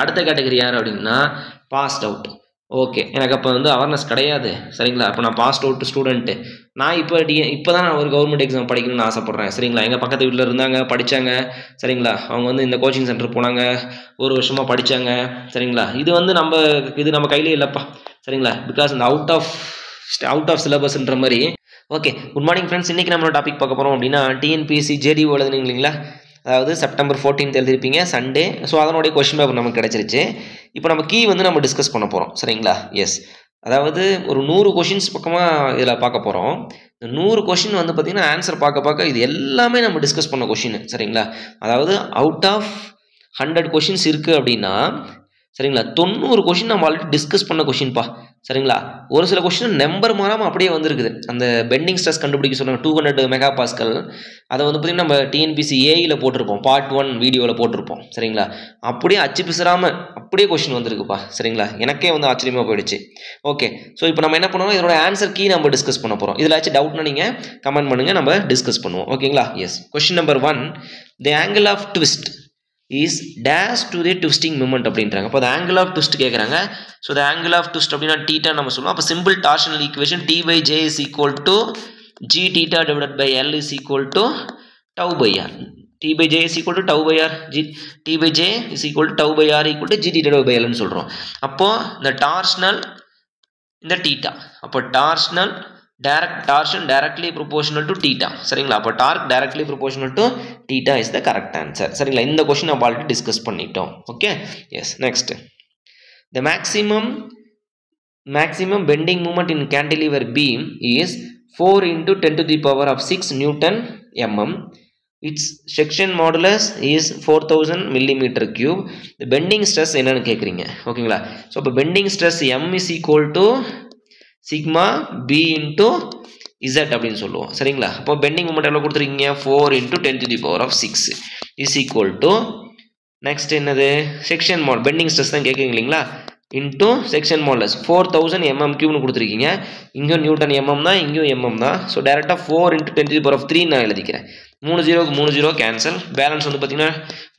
சரிங்களா. அடுத்த கேட்டகரி யார் அப்படின்னா பாஸ்ட் அவுட். ஓகே, எனக்கு அப்போ வந்து அவேர்னஸ் கிடையாது சரிங்களா. அப்போ நான் பாஸ்ட் அவுட் ஸ்டூடெண்ட்டு. நான் இப்போ தான் நான் ஒரு கவர்மெண்ட் எக்ஸாம் படிக்கணும்னு ஆசைப்பட்றேன் சரிங்களா. எங்கள் பக்கத்து வீட்டில் இருந்தாங்க, படித்தாங்க சரிங்களா. அவங்க வந்து இந்த கோச்சிங் சென்டர் போனாங்க, ஒரு வருஷமாக படித்தாங்க சரிங்களா. இது வந்து நம்ம கையிலே இல்லைப்பா சரிங்களா. பிகாஸ் இந்த அவுட் ஆஃப் சிலபஸ்ன்ற மாதிரி. Okay, good morning friends. இன்றைக்கி நம்மளோட டாபிக் பார்க்க போகிறோம் அப்படின்னா டிஎன்பிஎஸ்சி ஜேடிஓ எழுதுனீங்க இல்லைங்களா. அதாவது செப்டம்பர் 14 எழுதிருப்பீங்க சண்டே. ஸோ அதனுடைய கொஸ்டின் பேப்பர் நமக்கு கிடச்சிருச்சு. இப்போ நம்ம கீ வந்து நம்ம டிஸ்கஸ் பண்ண போகிறோம் சரிங்களா. எஸ், அதாவது ஒரு 100 கொஷின்ஸ் பக்கமாக இதில் பார்க்க போகிறோம். இந்த 100 கொஷின் வந்து பார்த்திங்கன்னா ஆன்சர் பார்க்க இது எல்லாமே நம்ம டிஸ்கஸ் பண்ண கொஷின் சரிங்களா. அதாவது அவுட் ஆஃப் 100 கொஷின்ஸ் இருக்குது அப்படின்னா சரிங்களா, 90 கொஷின் நம்ம ஆல்ரெடி டிஸ்கஸ் பண்ண கொஷின்ப்பா சரிங்களா. ஒரு சில கொஷின் நம்பர் மாறாமல் அப்படியே வந்திருக்குது. அந்த பெண்டிங் ஸ்ட்ரெஸ் கண்டுபிடிக்க சொல்லுவாங்க 200 மெகாபாஸ்கல். அதை வந்து பார்த்திங்கன்னா நம்ம டிஎன்பிஎஸ்சி ஏஇயில் போட்டிருப்போம், பார்ட் 1 வீடியோவில் போட்டிருப்போம் சரிங்களா. அப்படியே அச்சு பிசுறாமல் அப்படியே கொஷின் வந்திருக்குப்பா சரிங்களா. எனக்கே வந்து ஆச்சரியமாக போயிடுச்சு. ஓகே, ஸோ இப்போ நம்ம என்ன பண்ணுவோம், இதோட ஆன்சர் கீ நம்ம டிஸ்கஸ் பண்ண போகிறோம். இதில் ஆச்சு டவுட்னா நீங்கள் கமெண்ட் பண்ணுங்கள், நம்ம டிஸ்கஸ் பண்ணுவோம் ஓகேங்களா. Yes, question number 1, the angle of twist is dash to the twisting moment அப்படின்றாங்க. அப்போ the angle of twist கேட்குறாங்க. So the angle of twist அப்படின்னா theta நம்ம சொல்லுவோம். அப்போ simple torsional equation T by J is equal to G theta divided by L is equal to tau by R. T by J is equal to tau by R. T by J is equal to tau by R equal to G theta divided by L ன்னு சொல்கிறோம். அப்போ the torsional இந்த theta. அப்போ torsion directly proportional to theta சரிங்களா. அப்போ torque directly proportional to theta is the correct answer சரிங்களா. இந்த question நம்ம ஆல்ரெடி டிஸ்கஸ் பண்ணிட்டோம். Okay, yes. Next, the maximum bending moment in cantilever beam is 4 into 10 to the power of 6 Newton mm. Its section modulus is 4000 millimeter cube. The bending stress என்னன்னு கேட்குறீங்க ஓகேங்களா. So இப்போ bending stress m is equal to sigma B into z அப்படின்னு சொல்லுவோம் சரிங்களா. அப்போ bending moment எவ்வளோ கொடுத்துருக்கீங்க, 4 into 10 to the power of 6 is equal to next என்னது செக்ஷன் மாட் பெண்டிங் ஸ்ட்ரெஸ் தான் கேட்குறீங்க இல்லைங்களா, இன்ட்டு செக்ஷன் மாடலஸ் 4000 mm³ கொடுத்துருக்கீங்க. இங்கேயும் நியூட்டன் mm தான், இங்கேயும் mm தான். ஸோ டேரெக்டாக 4 into 10 to the power of 3 நான் எழுதிக்கிறேன். 3 0க்கு 3 0 கேன்சல், பேலன்ஸ் வந்து பார்த்தீங்கன்னா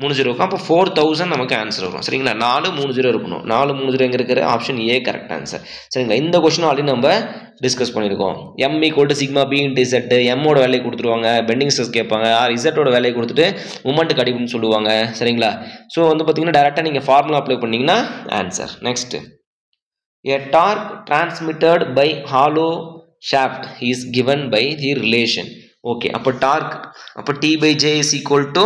3 0 இருக்கும். அப்போ 4000 நமக்கு ஆன்சர் வரும் சரிங்களா. 4 3 0 இருக்கணும். 4 3 0 எங்கே இருக்கிற ஆப்ஷன் ஏ கரெக்ட் ஆன்சர் சரிங்களா. இந்த கொஸ்டின் ஆல்ரெடி நம்ம டிஸ்கஸ் பண்ணியிருக்கோம். m equal to sigma B into Z, எம்மோட வேலையை கொடுத்துருவாங்க, பெண்டிங் ஸ்ட்ரெஸ் கேட்பாங்க, ஆர் இசட்டோட வேலையை கொடுத்துட்டு மூமெண்ட் கடிப்புன்னு சொல்லுவாங்க சரிங்களா. ஸோ வந்து பார்த்தீங்கன்னா டேரெக்டாக நீங்கள் ஃபார்முலா அப்ளை பண்ணிங்கன்னா answer. Next, a torque transmitted by hollow shaft is given by the relation. Okay, அப்போ டார்க் அப்போ T by J is equal to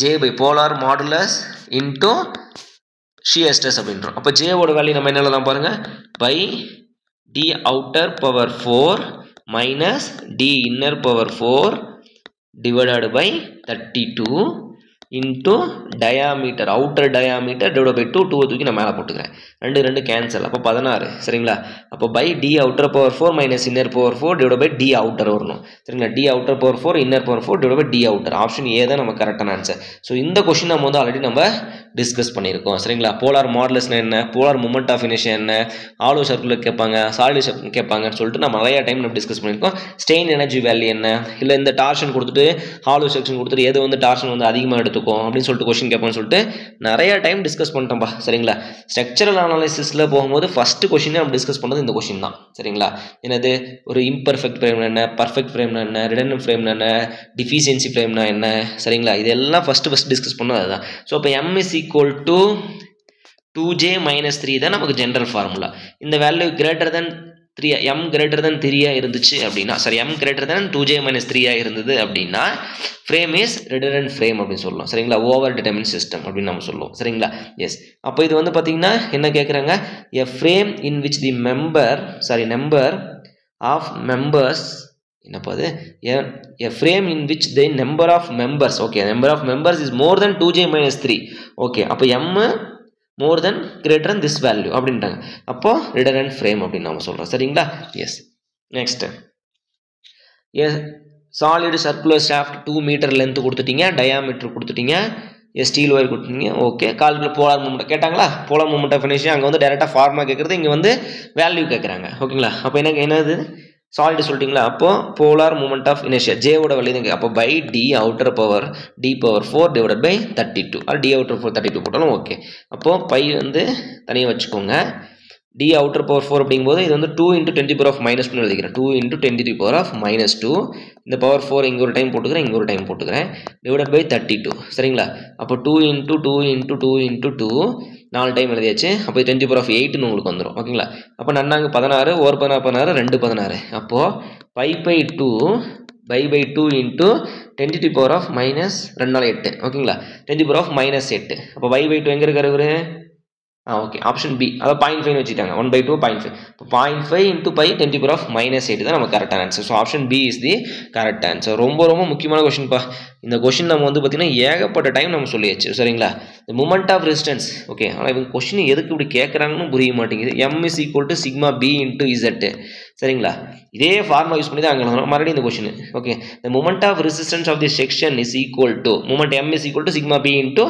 J by polar modulus into shear stress அப்படின்றோம். அப்போ J ஓட value நம்ம என்ன எழுதலாம் பாருங்க, by D outer power 4 minus D inner power 4 divided by 32 into diameter, outer diameter divided by 2 தூக்கி நான் மேலே போட்டுக்கிறேன். 2 2 கேன்சல், அப்போ 16 சரிங்களா. அப்போ by D outer power 4 minus inner power 4 divided by D outer வரணும் சரிங்களா. D outer power 4 inner power 4 divided by D outer, option A தான் நம்ம கரெக்டான ஆன்சர். ஸோ இந்த கொஸ்டின் நம்ம வந்து ஆல்ரெடி நம்ம டிஸ்கஸ் பண்ணியிருக்கோம் சரிங்களா. போலார் மாடலஸ்னா என்ன, போலார் மூமெண்ட் ஆஃப் இனர்ஷியா என்ன, ஆலோ சர்க்குலர் கேட்பாங்க, சாலிட் சர்க்குலர் கேட்பாங்கன்னு சொல்லிட்டு நம்ம நிறைய டைம் நம்ம டிஸ்கஸ் பண்ணியிருக்கோம். ஸ்ட்ரெயின் எனர்ஜி வேல்யூ என்ன, இல்லை இந்த டார்ஷன் கொடுத்துட்டு ஹாலோ செக்ஷன் கொடுத்துட்டு எது வந்து டார்ஷன் வந்து அதிகமாக எடுத்துக்கும் அப்படின்னு சொல்லிட்டு கொஸ்டின் கேட்பான்னு சொல்லிட்டு நிறைய டைம் டிஸ்கஸ் பண்ணிட்டோம்ப்பா சரிங்களா. ஸ்ட்ரக்சரல் அனாலிசிஸில் போகும்போது ஃபர்ஸ்ட் கொஸ்டினே நம்ம டிஸ்கஸ் பண்ணது இந்த கொஸ்டின் தான் சரிங்களா. என்னது, ஒரு இம்பர்ஃபெக்ட் ஃப்ரேம்னா என்ன, பர்ஃபெக்ட் ஃப்ரேம்னா என்ன, ரிடன்டன்ட் ஃப்ரேம்னா என்ன, டிஃபிஷியன்சி ஃப்ரேம்னா என்ன சரிங்களா. இதெல்லாம் ஃபர்ஸ்ட் டிஸ்கஸ் பண்ணோம் அதுதான். ஸோ இப்போ m is equal to 2j minus 3 தான் நமக்கு ஜென்ரல் ஃபார்முலா. இந்த value greater than 3, m greater than 3 இருந்துச்சு அப்படின்னா, sorry m greater than 2j minus 3 இருந்தது அப்படின்னா ஃப்ரேம் இஸ் ரிடன்டன்ட் ஃப்ரேம் அப்படின்னு சொல்லலாம் சரிங்களா. ஓவர் டிட்டர்மின் சிஸ்டம் அப்படின்னு நம்ம சொல்லுவோம் சரிங்களா. எஸ், அப்போ இது வந்து பார்த்தீங்கன்னா என்ன கேட்குறாங்க, a frame in which the number of members, என்னப்பா அது, a frame in which the number of members, okay, number of members is more than 2j minus 3, okay, அப்போ m more than greater than this value அப்படின்றாங்க. அப்போ redundant frame அப்படின்னு நம்ம சொல்கிறோம் சரிங்களா. Yes, next, solid circular shaft 2 metre length கொடுத்துட்டீங்க, diameter கொடுத்துட்டீங்க, steel wire கொடுத்துட்டீங்க. ஓகே, கால்குலேட் போலார் மூமெண்ட் கேட்டாங்களா, போலார் மூமெண்ட் ஆஃப் இனர்ஷியா அங்கே வந்து டேரெக்டாக ஃபார்முலா கேட்குறது, இங்கே வந்து வேல்யூ கேட்குறாங்க ஓகேங்களா. அப்போ என்னது சாலிட் சொல்லிட்டீங்களா? அப்போ போலார் மூமெண்ட் ஆஃப் இனர்ஷியா ஜேவோட வேல்யூ தான். அப்போ pi D outer power D power 4 divided by 32 or D outer power 32 போட்டாலும் ஓகே. அப்போ பை வந்து தனியாக வச்சுக்கோங்க. டி அவுட்டர் பவர் 4 அப்படிங்கும்போது இது வந்து 2 × 10 to the minus 2 எழுதிக்கிறேன். 2 × 10 to the minus 2 இந்த பவர் 4 இங்கே ஒரு டைம் போட்டுக்கிறேன், இங்கே ஒரு டைம் போட்டுக்கிறேன், டிவைடட் பை 32 சரிங்களா? அப்போ 2 × 2 × 2 × 2 4 டைம் எழுதியாச்சு. அப்போ 10 to the 8ன்னு உங்களுக்கு வந்துடும் ஓகேங்களா? அப்போ நன்னாங்க 16 ஒரு 16 2 16. அப்போது by 2 by 2 × 10 to the minus 2 4 8 ஓகேங்களா? 10 to the minus 8. அப்போ பை 2 எங்கே இருக்காரு இவரு? Okay option B. அதாவது 0.5 வச்சுட்டாங்க. 1/2 0.5. இப்போ 0.5 × பை 10 to the minus 8 தான் நம்ம கரெக்டான answer. So option B is the correct answer. ரொம்ப ரொம்ப முக்கியமான கொஸ்டின்ப்பா. இந்த கொஸ்டின் நம்ம வந்து பார்த்தீங்கன்னா ஏகப்பட்ட டைம் நம்ம சொல்லியாச்சு சரிங்களா? இந்த மூமெண்ட் ஆஃப் ரெசிஸ்டன்ஸ் ஓகே. ஆனால் இவங்க கொஸ்டின் எதுக்கு இப்படி கேட்குறாங்கன்னு புரிய மாட்டேங்குது. M = σb × z சரிங்களா? இதே ஃபார்முலா யூஸ் பண்ணி தான் அங்கே எழுதணும். மறுபடியும் இந்த question okay. the moment of resistance of the section is equal to moment M = σb ×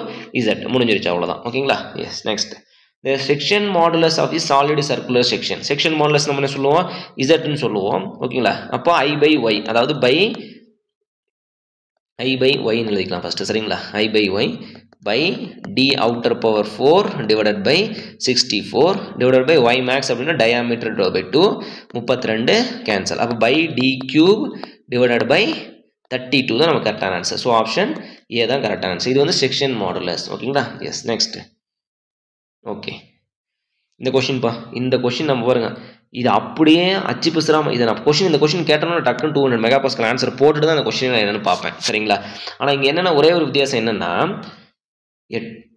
z முடிஞ்சிருச்சு அவ்வளோதான் ஓகேங்களா? Yes next the section modulus of the solid circular section. section modulus நம்ம என்ன சொல்லுவோம்? z ன்னு சொல்லுவோம் ஓகேங்களா? அப்போ I/y அதாவது by I/y ன்னு எழுதிக்கலாம் ஃபர்ஸ்ட் சரிங்களா? I/y by d outer power 4 divided by 64 divided by y max அப்படின்னா diameter divided by 2 32 கேன்சல். அப்போ by d cube divided by 32 தான் நம்ம கரெக்டான ஆன்சர். ஸோ ஆப்ஷன் ஏ தான் கரெக்டான ஆன்சர். இது வந்து செக்ஷன் மாடுலஸ் ஓகேங்களா? Yes next okay. இந்த கொஷின்ப்பா, இந்த கொஷின் நம்ம பாருங்க, இது அப்படியே அச்சு பிசுறாமல் இதை நான் கொஷின் இந்த கொஷின் கேட்டோம்னா டக்குன்னு 200 மெகாபாஸ்கல் ஆன்சர் போட்டுட்டு தான் அந்த கொஷின் நான் என்னென்னு பார்ப்பேன் சரிங்களா? ஆனால் இங்கே என்னென்னா ஒரே ஒரு வித்தியாசம் என்னென்னா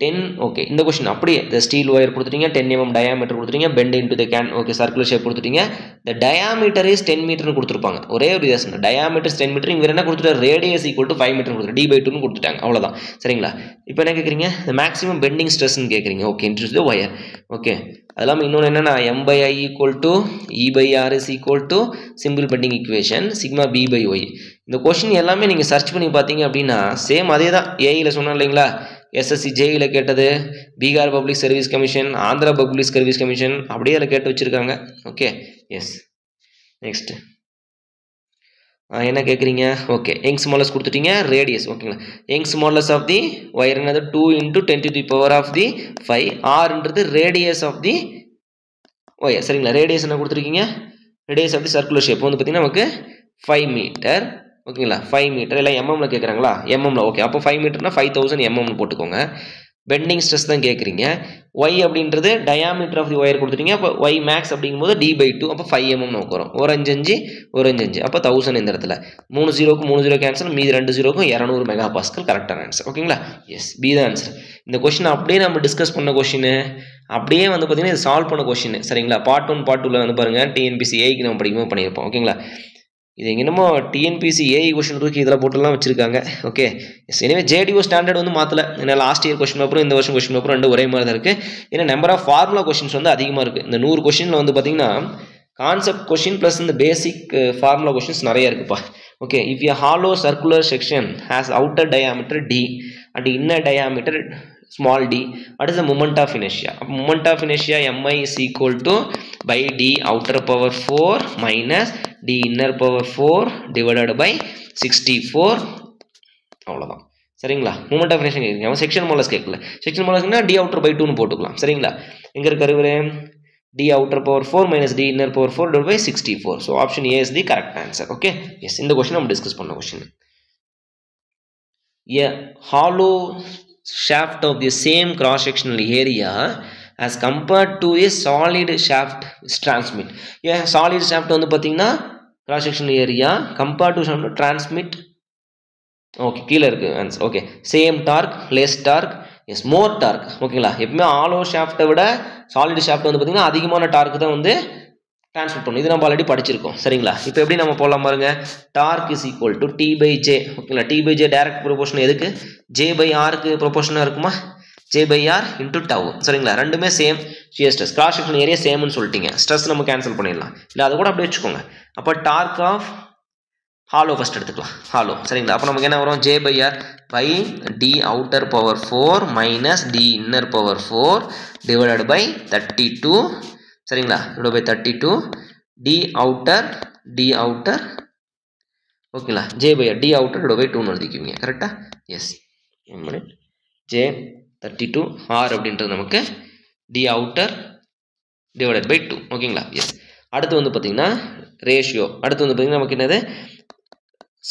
10 ஓகே. இந்த கொஸ்டின் அப்படியே இந்த ஸ்டீல் ஒயர் கொடுத்துட்டீங்க, 10 mm டயாமீட்டர் கொடுத்துட்டீங்க, bend into the can okay circular shape கொடுத்துட்டீங்க. இந்த டயாமீட்டர் இஸ் 10 மீட்டர்னு கொடுத்துருப்பாங்க. ஒரே ஒரு வித்தியாசம் டயாமீட்டர் 10 மீட்டர், இங்கே என்ன கொடுத்துட்டு ரேடியஸ் = 5 மீட்டர் கொடுத்துட்டு d/2ன்னு கொடுத்துட்டாங்க அவ்வளோதான் சரிங்களா? இப்போ என்ன கேட்குறீங்க? இந்த மேக்ஸிமம் பெண்டிங் ஸ்ட்ரெஸ்ன்னு கேட்குறீங்க ஓகே. இன்ட்ரெஸ்ட் த ஒயர் ஓகே. அது இல்லாமல் இன்னொன்று என்னென்னா M/I = E/R is equal to simple bending equation sigma B/y. இந்த கொஸ்டின் எல்லாமே நீங்கள் சர்ச் பண்ணி பார்த்தீங்க அப்படின்னா சேம் அதே தான். ஏஇயில் சொன்னோம் இல்லைங்களா? SSC ஜேஇயில் கேட்டது, Bihar public service commission, Andhra public service commission அப்படியே அதில் கேட்டு வச்சுருக்காங்க ஓகே. எஸ் நெக்ஸ்ட் என்ன கேட்குறீங்க? ஓகே யங்ஸ் மாடுலஸ் கொடுத்துட்டீங்க, ரேடியஸ் ஓகேங்களா? Young's modulus of the wire என்னது 2 × 10 to the power of the 5 ஆர்ன்றது ரேடியஸ் ஆஃப் தி ஒயர் சரிங்களா? ரேடியஸ் என்ன கொடுத்துருக்கீங்க? Radius of the circular shape வந்து பார்த்தீங்கன்னா நமக்கு 5 மீட்டர் ஓகேங்களா? 5 மீட்டர் இல்லை எம்எம்ல கேட்குறாங்களா? எம்எம்ல ஓகே. அப்போ 5 மீட்டர்னா 5000 mm போட்டுக்கோங்க. பெண்டிங் ஸ்ட்ரெஸ் தான் கேட்குறீங்க. ஒய் அப்படின்றது டயாமீட்டர் ஆஃப் தி ஒயர் கொடுத்துட்டீங்க. அப்போ ஒய் மேக்ஸ் அப்படிங்கும்போது d/2 அப்போ 5 mm நமக்கு வரும். ஒரு 5 5 அப்போ 1000 இந்த இடத்துல 3 0க்கு 3 0 கேன்சல், மீதி 2 0க்கும் 200 மெகாபாஸ்கல் கரெக்டான ஆன்சர் ஓகேங்களா? எஸ் பி தான் ஆன்சர். இந்த கொஸ்டின் அப்படியே நம்ம டிஸ்கஸ் பண்ண கொஸ்டின் அப்படியே வந்து பார்த்தீங்கன்னா இது சால்வ் பண்ண கொஸ்டின் சரிங்களா? பார்ட் 1 பார்ட் 2ல வந்து பாருங்கள் TNPSC ஏக்கு நம்ம படிக்கும்போது பண்ணியிருப்போம் ஓகேங்களா? இது என்னமோ TNPSC ஏஐ கொஸ்டின் தூக்கி இதில் போட்டுலாம் வச்சிருக்காங்க ஓகே. எஸ் எனவே JDO ஸ்டாண்டர்ட் வந்து மாற்றலை. ஏன்னா லாஸ்ட் இயர் கொஸ்டின் பேப்பரும் இந்த வருஷம் கொஸ்டின் பேப்பரும் 2 ஒரே மாதிரி தான் இருக்குது. ஏன்னா நம்பர் ஆஃப் ஃபார்முலா கொஸ்டின்ஸ் வந்து அதிகமாக இருக்குது. இந்த 100 கொஸ்டினில் வந்து பார்த்தீங்கன்னா கான்செப்ட் கொஸ்டின் ப்ளஸ் இந்த பேசிக் ஃபார்முலா கொஸ்டின்ஸ் நிறைய இருக்குப்பா okay. If a hollow circular section has outer diameter d and inner diameter small d, what is the moment of inertia? Moment of inertia Mi is equal to by d outer power 4 minus d inner power 4 divided by 64 அவ்வளோதான் சரிங்களா? Moment of inertia கேட்குறீங்க. அவன் section modulus கேட்கல. Section மாடுலஸ்னா d outer by 2ன்னு போட்டுக்கலாம் சரிங்களா? எங்கே இருக்காரு இவரு? d outer power 4 minus d inner power 4 divided by 64. So option A is the correct answer okay. Yes இந்த கொஸ்டின் நம்ம டிஸ்கஸ் பண்ண question. A hollow shaft of the same cross sectional area as compared to a solid shaft is transmit. Yeah solid shaft வந்து பார்த்தீங்கன்னா cross sectional area compared to shaft transmit okay கீழே இருக்கு answer okay. Same torque less torque yes more torque ஓகேங்களா? எப்பவுமே ஆலோ ஷாஃப்ட்டை விட solid shaft வந்து பார்த்தீங்கன்னா அதிகமான டார்க் தான் வந்து ட்ரான்ஸ்ஃபர் பண்ணும். இது நம்ம ஆல்ரெடி படிச்சிருக்கோம் சரிங்களா? இப்போ எப்படி நம்ம போடலாம் பாருங்க. Dark is equal to T/J ஓகேங்களா? T/J டைரக்ட் ப்ரொபோர்ஷன் எதுக்கு? J/Rக்கு ப்ரொபோர்ஷனாக இருக்குமா? J/R × tau சரிங்களா? ரெண்டுமே same shear stress. Cross section area சேம்னு சொல்லிட்டீங்க. ஸ்ட்ரெஸ் நம்ம கேன்சல் பண்ணிடலாம். இல்லை அதை கூட அப்படியே வச்சுக்கோங்க. அப்போ டார்க் ஆஃப் ஹாலோ ஃபஸ்ட் எடுத்துக்கலாம். ஹாலோ சரிங்களா? அப்போ நமக்கு என்ன வரும்? J/R by d outer power 4 minus d inner power 4 divided by 32 சரிங்களா? divided by 32 d outer d outer ஓகேங்களா j by d outer divided by 2 னு எழுதிக்குவீங்க கரெக்ட்டா எஸ் j 32 r அப்படின்றது நமக்கு d outer divided by 2 ஓகேங்களா எஸ் அடுத்து வந்து பாத்தீங்கன்னா ரேஷியோ அடுத்து வந்து பாத்தீங்கன்னா நமக்கு என்னது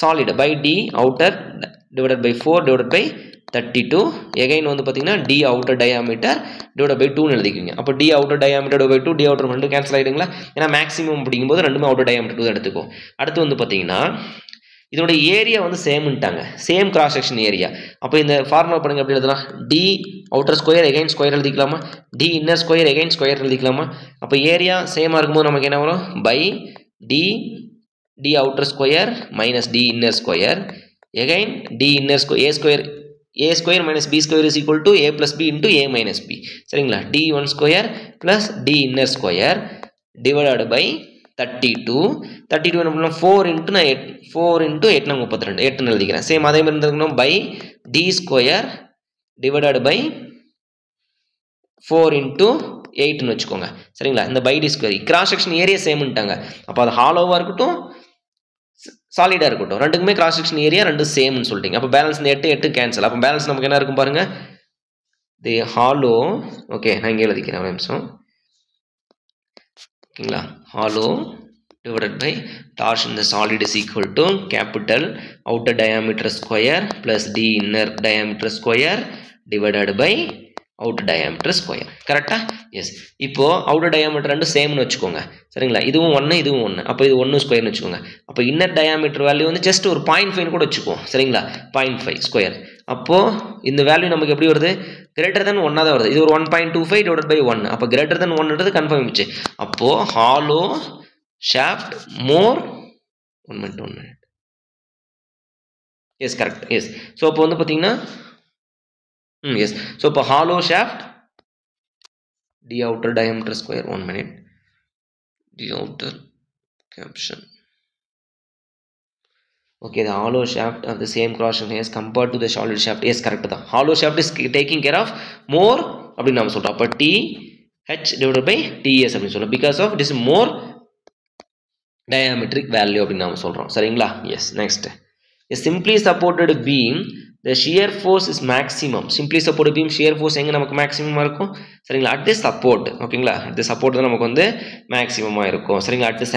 solid by d outer divided by 4 divided by 32 again வந்து பாத்தீங்கன்னா d outer diameter divided by 2 னு எழுதிக்குவீங்க அப்ப d outer diameter divided by 2 d outer ரெண்டும் கேன்சல் ஆயிடுங்களா ஏனா மேக்ஸिमम அப்படிங்கும்போது ரெண்டுமே outer diameter 2 எடுத்துக்கும் அடுத்து வந்து பாத்தீங்கன்னா இதோட ஏரியா வந்து சேம்ன்ட்டாங்க சேம் கிராஸ் செக்ஷன் ஏரியா அப்ப இந்த ஃபார்முலா பண்ணுங்க எப்படி எழுதலாம் d outer square again square எழுதிக்கலாமா d inner square again square எழுதிக்கலாமா அப்ப ஏரியா சேமா இருக்கும்போது நமக்கு என்ன வரும் by d outer square minus d inner square again d inner square a square minus b square is equal to a plus b into a minus b சரிங்களா d1 square plus d inner square divided by 32 என்ன பண்ணலாம் 4 into 8 னா 32 8 னு எழுதிக்கிறேன் same அதே மாதிரி இருந்திருக்கணும் by d square divided by 4 into 8 னு வெச்சுக்கோங்க சரிங்களா இந்த by d square cross section area சேம்ன்ட்டாங்க அப்ப அது ஹாலோவா இருக்கட்டும் சாலிடா இருக்கட்டும் ரெண்டுக்குமே கிராஸ் செக்ஷன் ஏரியா ரெண்டும் சேம் னு சொல்லிட்டீங்க அப்ப பேலன்ஸ் இந்த 8 கேன்சல் அப்ப பேலன்ஸ் நமக்கு என்ன இருக்கும் பாருங்க the hollow ஓகே நான் இங்க எழுதிக்கிறேன் ஒரு நிமிஷம் ஓகேங்களா hollow divided by torsion in the solid is equal to capital outer diameter square plus d inner diameter square divided by outer diameter square கரெக்ட்டா எஸ் இப்போ outer diameter ரெண்டும் சேம் னு வெச்சுக்கோங்க சரிங்களா இதுவும் 1 இதுவும் 1 அப்ப இது 1 ஸ்கொயர் னு வெச்சுக்கோங்க அப்ப inner diameter வேல்யூ வந்து just ஒரு 0.5 கூட வெச்சுக்கோ சரிங்களா 0.5 ஸ்கொயர் அப்போ இந்த வேல்யூ நமக்கு எப்படி வருது greater than 1 ஆ வருது இது ஒரு 1.25 divided by 1 அப்ப greater than 1 ன்றது கன்ஃபார்ம் ஆயிடுச்சு அப்போ hollow shaft more 1 minute yes correct yes so அப்போ வந்து பாத்தீங்கன்னா yes so இப்போ hollow shaft d outer diameter square 1 minute d outer caption okay the hollow shaft of the same cross section is compared to the solid shaft yes correct da hollow shaft is taking care of more அப்படி நாம சொல்றோம் அப்ப t h divided by ts அப்படி சொல்றோம் because of this more diametric value அப்படி நாம சொல்றோம் சரிங்களா yes next a simply supported beam the shear force is maximum simply supported beam shear force எங்க நமக்கு maximum இருக்கும் சரிங்களா at the support ஓகேங்களா at the support தான் நமக்கு வந்து maximum ஆ இருக்கும் சரிங்களா at the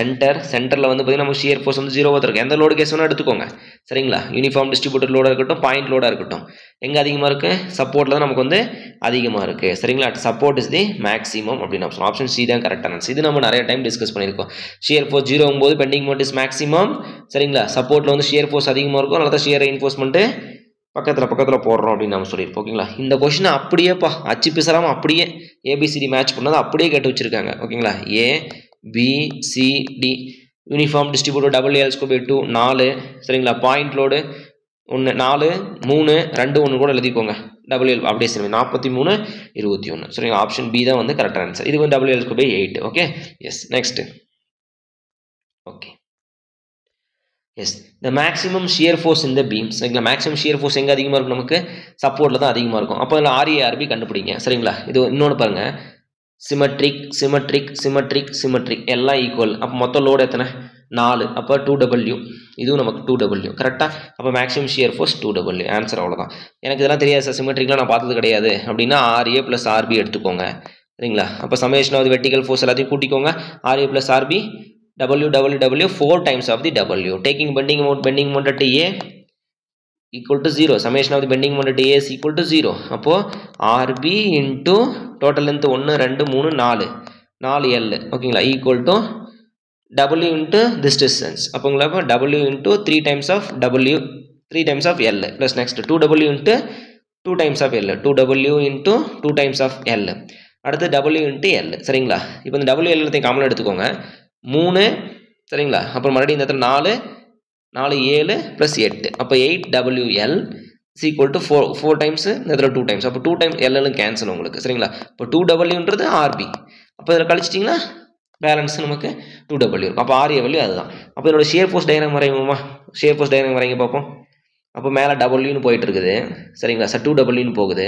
centerல வந்து பாத்தீங்கன்னா நமக்கு shear force வந்து 0 வா இருக்கு எந்த லோட் கேஸ் வேணா எடுத்துக்கோங்க சரிங்களா யூனிஃபார்ம் டிஸ்ட்ரிபியூட்டட் லோடா இருக்கட்டும் பாயிண்ட் லோடா இருக்கட்டும் எங்க அதிகமா இருக்கு சப்போர்ட்ல தான் நமக்கு வந்து அதிகமா இருக்கு சரிங்களா at support is the maximum அப்படின ஆப்ஷன் C தான் கரெக்ட் ஆன்சர் இது நம்ம நிறைய டைம் டிஸ்கஸ் பண்ணிருக்கோம் shear force 0 ஆகும்போது bending moment is maximum சரிங்களா சப்போர்ட்ல வந்து shear force அதிகமா இருக்கும் அதனால தான் shear reinforcement பக்கத்துல போடுறோம் அப்படி நாம சொல்லிருப்போம் ஓகேங்களா இந்த क्वेश्चन அப்படியேப்பா அச்சு பிசறாம அப்படியே ABCD மேட்ச் பண்ணது அப்படியே கேட்டு வச்சிருக்காங்க ஓகேங்களா A B C D uniform distributor double L square 2 4 சரிங்களா பாயிண்ட் லோடு 1 4 3 2 1 கூட எழுதிக்கோங்க டபுள் எல் அப்படியே சரி 43 21 சரிங்களா ஆப்ஷன் B தான் வந்து கரெக்ட் ஆன்சர் இது வந்து double L square 8 okay yes next okay yes the maximum shear force in the beam சரிங்களா maximum shear force எங்க அதிகமா இருக்கும் நமக்கு சப்போர்ட்ல தான் அதிகமா இருக்கும் அப்ப இதுல RA RB கண்டுபிடிங்க சரிங்களா இது இன்னொன்னு பாருங்க symmetric எல்லாம் ஈக்குவல் அப்ப மொத்த லோட் எத்தனை 4 அப்ப 2W இதுவும் நமக்கு 2W கரெக்ட்டா அப்ப maximum shear force 2W answer அவ்வளவுதான் எனக்கு இதெல்லாம் தெரியாது சார் சிமெட்ரிக்லாம் நான் பார்த்தது கிடையாது அப்படினா RA + RB எடுத்துக்கோங்க சரிங்களா அப்ப summation of the vertical force எல்லாத்தையும் கூட்டிக்கோங்க RA + RB W 4 times of the W taking bending moment at A equal to 0 summation of the bending moment at A is equal to 0 அப்போ RB into total length 1 2 3 4 L ஓகேங்களா equal to W into this distance அப்போ உங்களுக்கு W into 3 times of W 3 times of L plus next 2W into 2 times of L 2W into 2 times of L அடுத்து W into L சரிங்களா இப்போ இந்த W L எல்லாத்தையும் காமனா எடுத்துக்கோங்க 3 சரிங்களா அப்புறம் மறுபடியும் இந்த இடத்துல 4 7 + 8 அப்ப 8WL = 4 டைம்ஸ் இந்த இடத்துல 2 டைம்ஸ் அப்ப 2 டைம்ஸ் L கேன்சல் உங்களுக்கு சரிங்களா அப்ப 2W ன்றது RB அப்ப இதல கழிச்சிட்டீங்கன்னா பேலன்ஸ் நமக்கு 2W இருக்கும் அப்ப RA வேல்யூ அதுதான் அப்ப இதோட ஷியர் ஃபோர்ஸ் டயகிராம் வரையுமா ஷியர் ஃபோர்ஸ் டயகிராம் வரைங்க பாப்போம் அப்ப மேல W ன்னு போயிட்டு இருக்குது சரிங்களா 2W ன்னு போகுது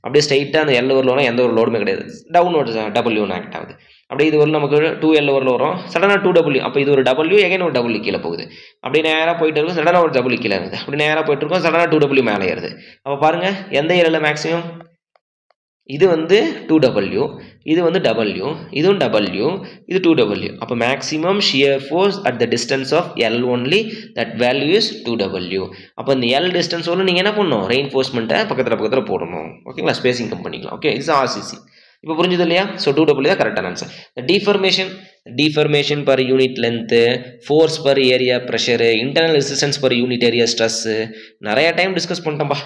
அப்படியே ஸ்ட்ரைட்டா அந்த L வரலனா எந்த ஒரு லோடுமே கிடையாது டவுன்வர்ட்ஸ் W ன்னு ஆக்ட் ஆகுது அப்படியே இது ஒரு நமக்கு 2L வரும் சடனாக 2W, அப்போ இது ஒரு W எகைன் ஒரு W கீழே போகுது, அப்படி நேராக போயிட்டு இருக்கும் சடனாக ஒரு W கீழே இருக்குது, அப்படி நேராக போயிட்டு இருக்கும் சடனாக 2W மேலே ஏறுது. அப்போ பாருங்கள் எந்த ஏரியாவில் மேக்ஸிமம், இது வந்து 2W, இது வந்து W, இதுவும் W, இது 2W. அப்போ maximum shear force at the distance of L only, that value is 2W. அப்போ இந்த L டிஸ்டன்ஸோடு நீங்கள் என்ன பண்ணணும், ரெயின்ஃபோர்ஸ்மெண்ட்டை பக்கத்தில் போடணும். ஓகேங்களா, ஸ்பேசிங் கம் பண்ணிக்கலாம். ஓகே, இது RCC. இப்போ புரிஞ்சது இல்லையா? ஸோ 2W தான் கரெக்டான answer. Deformation per unit length, force per area pressure, internal resistance per unit area stress, நிறைய டைம் டிஸ்கஸ் பண்ணிட்டோம்பா.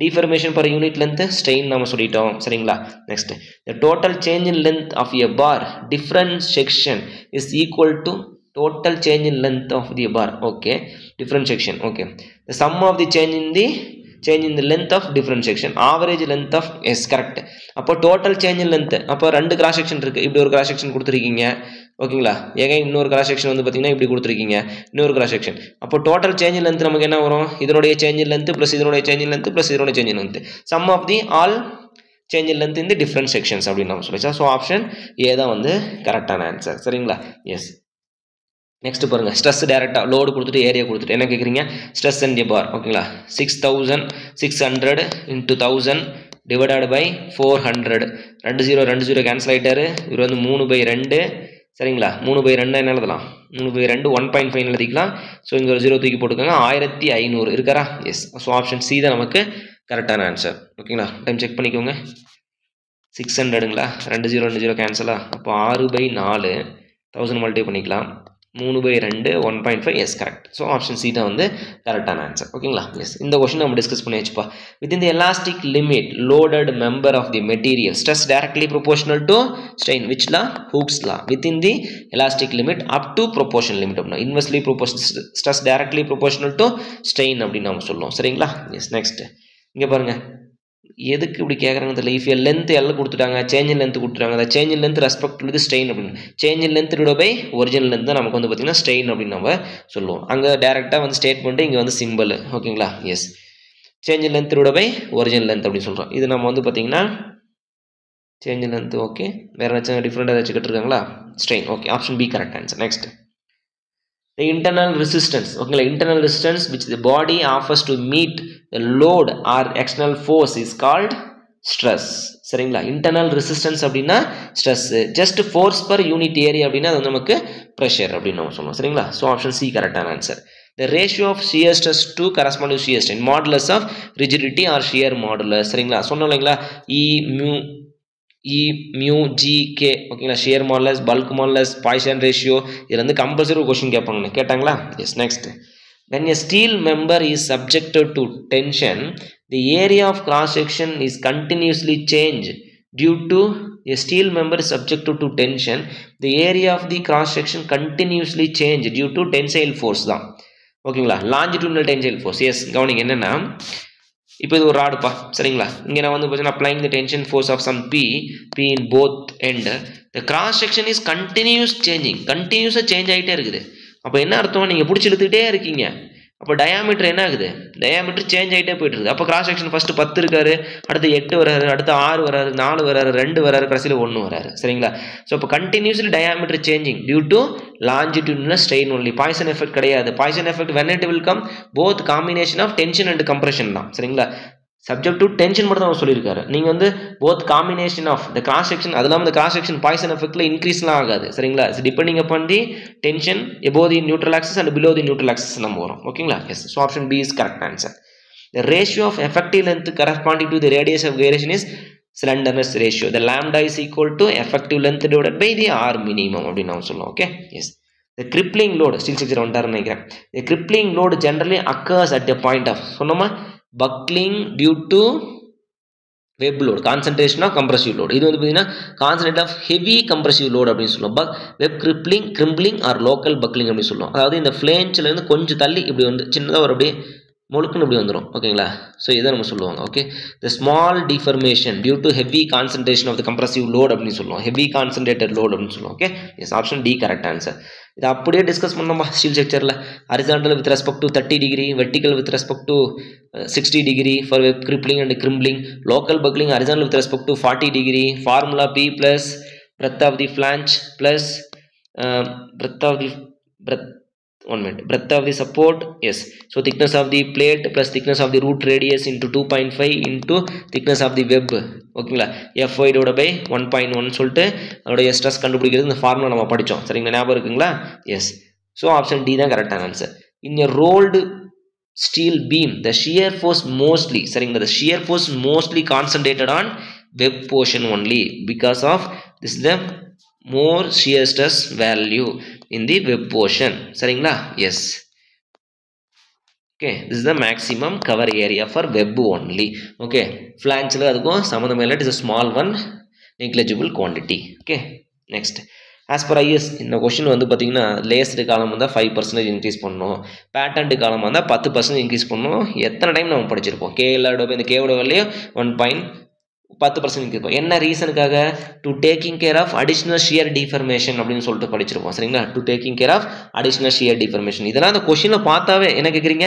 Deformation per unit length strain நம்ம சொல்லிட்டோம். சரிங்களா, next the total change in length of a bar different section is equal to total change in length of the bar. Okay, different section. Okay, the sum of the change in the length of different section, average length of, yes, correct. அப்போ total change in length, அப்போ ரெண்டு cross section இருக்குது, இப்படி ஒரு cross section கொடுத்துருக்கீங்க. ஓகேங்களா, ஏங்க இன்னொரு கிராஸ் செக்ஷன் வந்து பார்த்தீங்கன்னா இப்படி கொடுத்துருக்கீங்க, இன்னொரு கிராஸ் செக்ஷன். அப்போ டோட்டல் சேஞ்ச் இன் லென்த் நமக்கு என்ன வரும், இதனுடைய சேஞ்ச் இன் லென்த் ப்ளஸ் இதனுடைய சேஞ்ச் இன் லென்த் ப்ளஸ் இதனுடைய change in length, sum of the all change in length in the different sections அப்படின்னு நம்ம சொல்லிச்சா. ஸோ ஆப்ஷன் ஏ தான் வந்து கரெக்டான ஆன்சர். சரிங்களா, எஸ். நெக்ஸ்ட் பாருங்கள், ஸ்ட்ரெஸ் டேரெக்டாக லோடு கொடுத்துட்டு ஏரியா கொடுத்துட்டு என்ன கேட்குறீங்க, ஸ்ட்ரெஸ் அண்ட் பார். ஓகேங்களா, 6600 × 1000 டிவைடட் பை 400, 20 கேன்சல் ஆகிட்டாரு. இவர் வந்து 3/2. சரிங்களா, 3/2 என்ன எழுதலாம், 3/2 1.5 எழுதிக்கலாம். ஸோ இங்கே ஒரு 0 தூக்கி போட்டுக்கோங்க, 1500 இருக்காரா? எஸ். ஸோ ஆப்ஷன் சி தான் நமக்கு கரெக்டான ஆன்சர். ஓகேங்களா, டைம் செக் பண்ணிக்கோங்க. 600ங்களா, 20 கேன்சலா, அப்போ 6/4 1000 மல்டிப்ளை பண்ணிக்கலாம், 3/2 1.5. Yes, correct. So option C தான் வந்து கரெக்டான ஆன்சர். ஓகேங்களா, எஸ். இந்த கொஸ்டின் நம்ம டிஸ்கஸ் பண்ணி வச்சுப்பா. Within the elastic limit loaded member of the material stress directly proportional to strain, which law, Hooke's law. Within the elastic limit up to proportional limit அப்படின்னா inversely proportional, stress directly proportional to strain அப்படின்னு நம்ம சொல்லுவோம். சரிங்களா, yes. Next இங்கே பாருங்கள், எதுக்கு இப்படி கேட்குறாங்க தெரியல. இஃப் லென்த் எல்லாம் கொடுத்துட்டாங்க, சேஞ்ச் இன் லென்த் கொடுத்துட்டாங்க, அந்த change in length respect to strain அப்படின்னு, change in length divide by original length தான் நமக்கு வந்து பார்த்தீங்கன்னா ஸ்ட்ரெயின் அப்படின்னு நம்ம சொல்லுவோம். அங்கே டேரெக்டாக வந்து ஸ்டேட்மெண்ட், இங்கே வந்து சிம்பிள். ஓகேங்களா, yes. Change in length divide by original length அப்படின்னு சொல்கிறோம். இது நம்ம வந்து பார்த்தீங்கன்னா சேஞ்ச் இன் லென்த். ஓகே, வேறு ஏதாச்சும் டிஃப்ரெண்ட் ஏதாச்சும் கேட்டிருக்காங்களா, strain. Okay, option B correct answer. Next the internal resistance. Okay, internal resistance which the body offers to meet the load or external force is called stress. சரிங்களா, internal resistance அப்படின்னா stress, just force per unit area அப்படின்னா அது நமக்கு pressure அப்படின்னு நம்ம சொல்லுவோம். சரிங்களா, so option C கரெக்டான answer. The ratio of shear stress to corresponding shear strain, modulus of rigidity or shear modulus. சரிங்களா, சொன்னோம் இல்லைங்களா, E mu G K. ஓகேங்களா, shear modulus, bulk modulus, Poisson ratio, இதில் வந்து கம்பல்சரி கொஸ்டின் கேட்டாங்களா. Yes. Next, when a steel member is subjected to tension, the area of cross section is continuously changed due to a steel member is subjected to tension, the area of the cross section continuously changed due to tensile force தான். ஓகேங்களா, longitudinal tensile force. S, கவனிங்க என்னென்னா, இப்போ இது ஒரு ராடுப்பா. சரிங்களா, இங்கே நான் வந்து பார்த்தீங்கன்னா applying the tension force of some P in both end, the cross section is கண்டினியூஸாக சேஞ்ச் ஆகிட்டே இருக்குது. அப்போ என்ன அர்த்தம், நீங்கள் பிடிச்சி இழுத்துக்கிட்டே இருக்கீங்க, அப்போ டயாமீட்டர் என்ன ஆகுது, டயாமீட்டர் சேஞ்ச் ஆகிட்டே போயிட்டு இருக்குது. அப்போ கிராஸ் செக்ஷன் ஃபஸ்ட்டு 10 இருக்காரு, அடுத்து 8 வராரு, அடுத்து 6 வராரு, 4 வராரு, 2 வராரு, கடைசியில் 1 வராரு. சரிங்களா, ஸோ இப்போ continuously diameter changing due to longitudinal strain only. Poisson effect கிடையாது. Poisson effect when it will come, both combination of tension and compression தான். சரிங்களா, சப்ஜெக்ட் டு டென்ஷன் மட்டும் தான் அவர் சொல்லியிருக்காரு. நீங்கள் வந்து both combination of the cross section, அது இல்லாமல் இந்த கிராஸ் செக்ஷன் பாய்சன் எஃபெக்டில் இன்க்ரீஸ்லாம் ஆகாது. சரிங்களா, it's depending upon the tension above the neutral axis and below the neutral axis நம்ம வரும். ஓகேங்களா, yes. So option B is correct answer. The ratio of effective length corresponding to the radius of variation is slenderness ratio. The lambda is equal to effective length divided by the R minimum அப்படின்னு நம்ம சொல்லுவோம். Okay, yes. The crippling load, steel structure வந்துட்டாருன்னு நினைக்கிறேன். The crippling load generally occurs at a point of, சொன்னோமா, buckling due to web load, concentration of compressive load. இது வந்து பார்த்தீங்கன்னா concentrate of heavy compressive load அப்படின்னு சொல்லுவோம். Web crippling or local buckling அப்படின்னு சொல்லுவோம். அதாவது இந்த ஃப்ளேஞ்சிலேருந்து கொஞ்சம் தள்ளி இப்படி வந்து சின்னதாக ஒரு அப்படியே முழுக்குன்னு இப்படி வந்துடும். ஓகேங்களா, ஸோ இதை நம்ம சொல்லுவாங்க. Okay, the small deformation due to heavy concentration of the compressive load அப்படின்னு சொல்லுவோம். ஹெவி கான்சன்ட்ரேட்டட் லோட் அப்படின்னு சொல்லுவோம். Okay, yes, option D correct answer. இதை அப்படியே டிஸ்கஸ் பண்ணோமா ஸ்டீல் ஸ்ட்ரக்சரில், horizontal with respect to 30 degree, vertical with respect to 60 degree for web crippling and crimpling, local buckling horizontal with respect to 40 degree, formula P + breadth of the flange plus breadth of the breadth of the support, yes, so thickness of the plate plus thickness of the root radius into 2.5 into thickness of the web, ஓகேங்களா, Fy divided by 1.1 சொல்லிட்டு அதோட stress கண்டுபிடிக்கிறது இந்த formula நம்ம படிச்சோம், சரிங்களா, ஞாபகம் இருக்குங்களா? எஸ். ஸோ ஆப்ஷன் டி தான் கரெக்டான answer. In a rolled steel beam the shear force mostly, சரிங்களா, the shear force mostly concentrated on web portion only because of this is the more shear stress value in the web portion, சரிங்களா? yes. okay, this is the maximum cover area for web only. okay, flange la adukku sambandham illa, it is a small one, negligible quantity. okay, next. as per IS இந்த question வந்து பார்த்தீங்கன்னா laced காலம் வந்தால் 5% increase பண்ணணும், patent காலம் வந்தால் 10% increase பண்ணணும். எத்தனை டைம் நம்ம படிச்சிருப்போம்? கேஎல்லோட இந்த கேவோட வேல்யூ 10% இன்க்ரீஸ் பண்ணும். என்ன ரீசனுக்காக? To taking care of additional shear deformation அப்படின்னு சொல்லிட்டு படிச்சிருப்போம், சரிங்களா? To taking care of additional shear deformation. இதெல்லாம் அந்த கொஸ்டினில் பார்த்தாவே என்ன கேட்குறீங்க?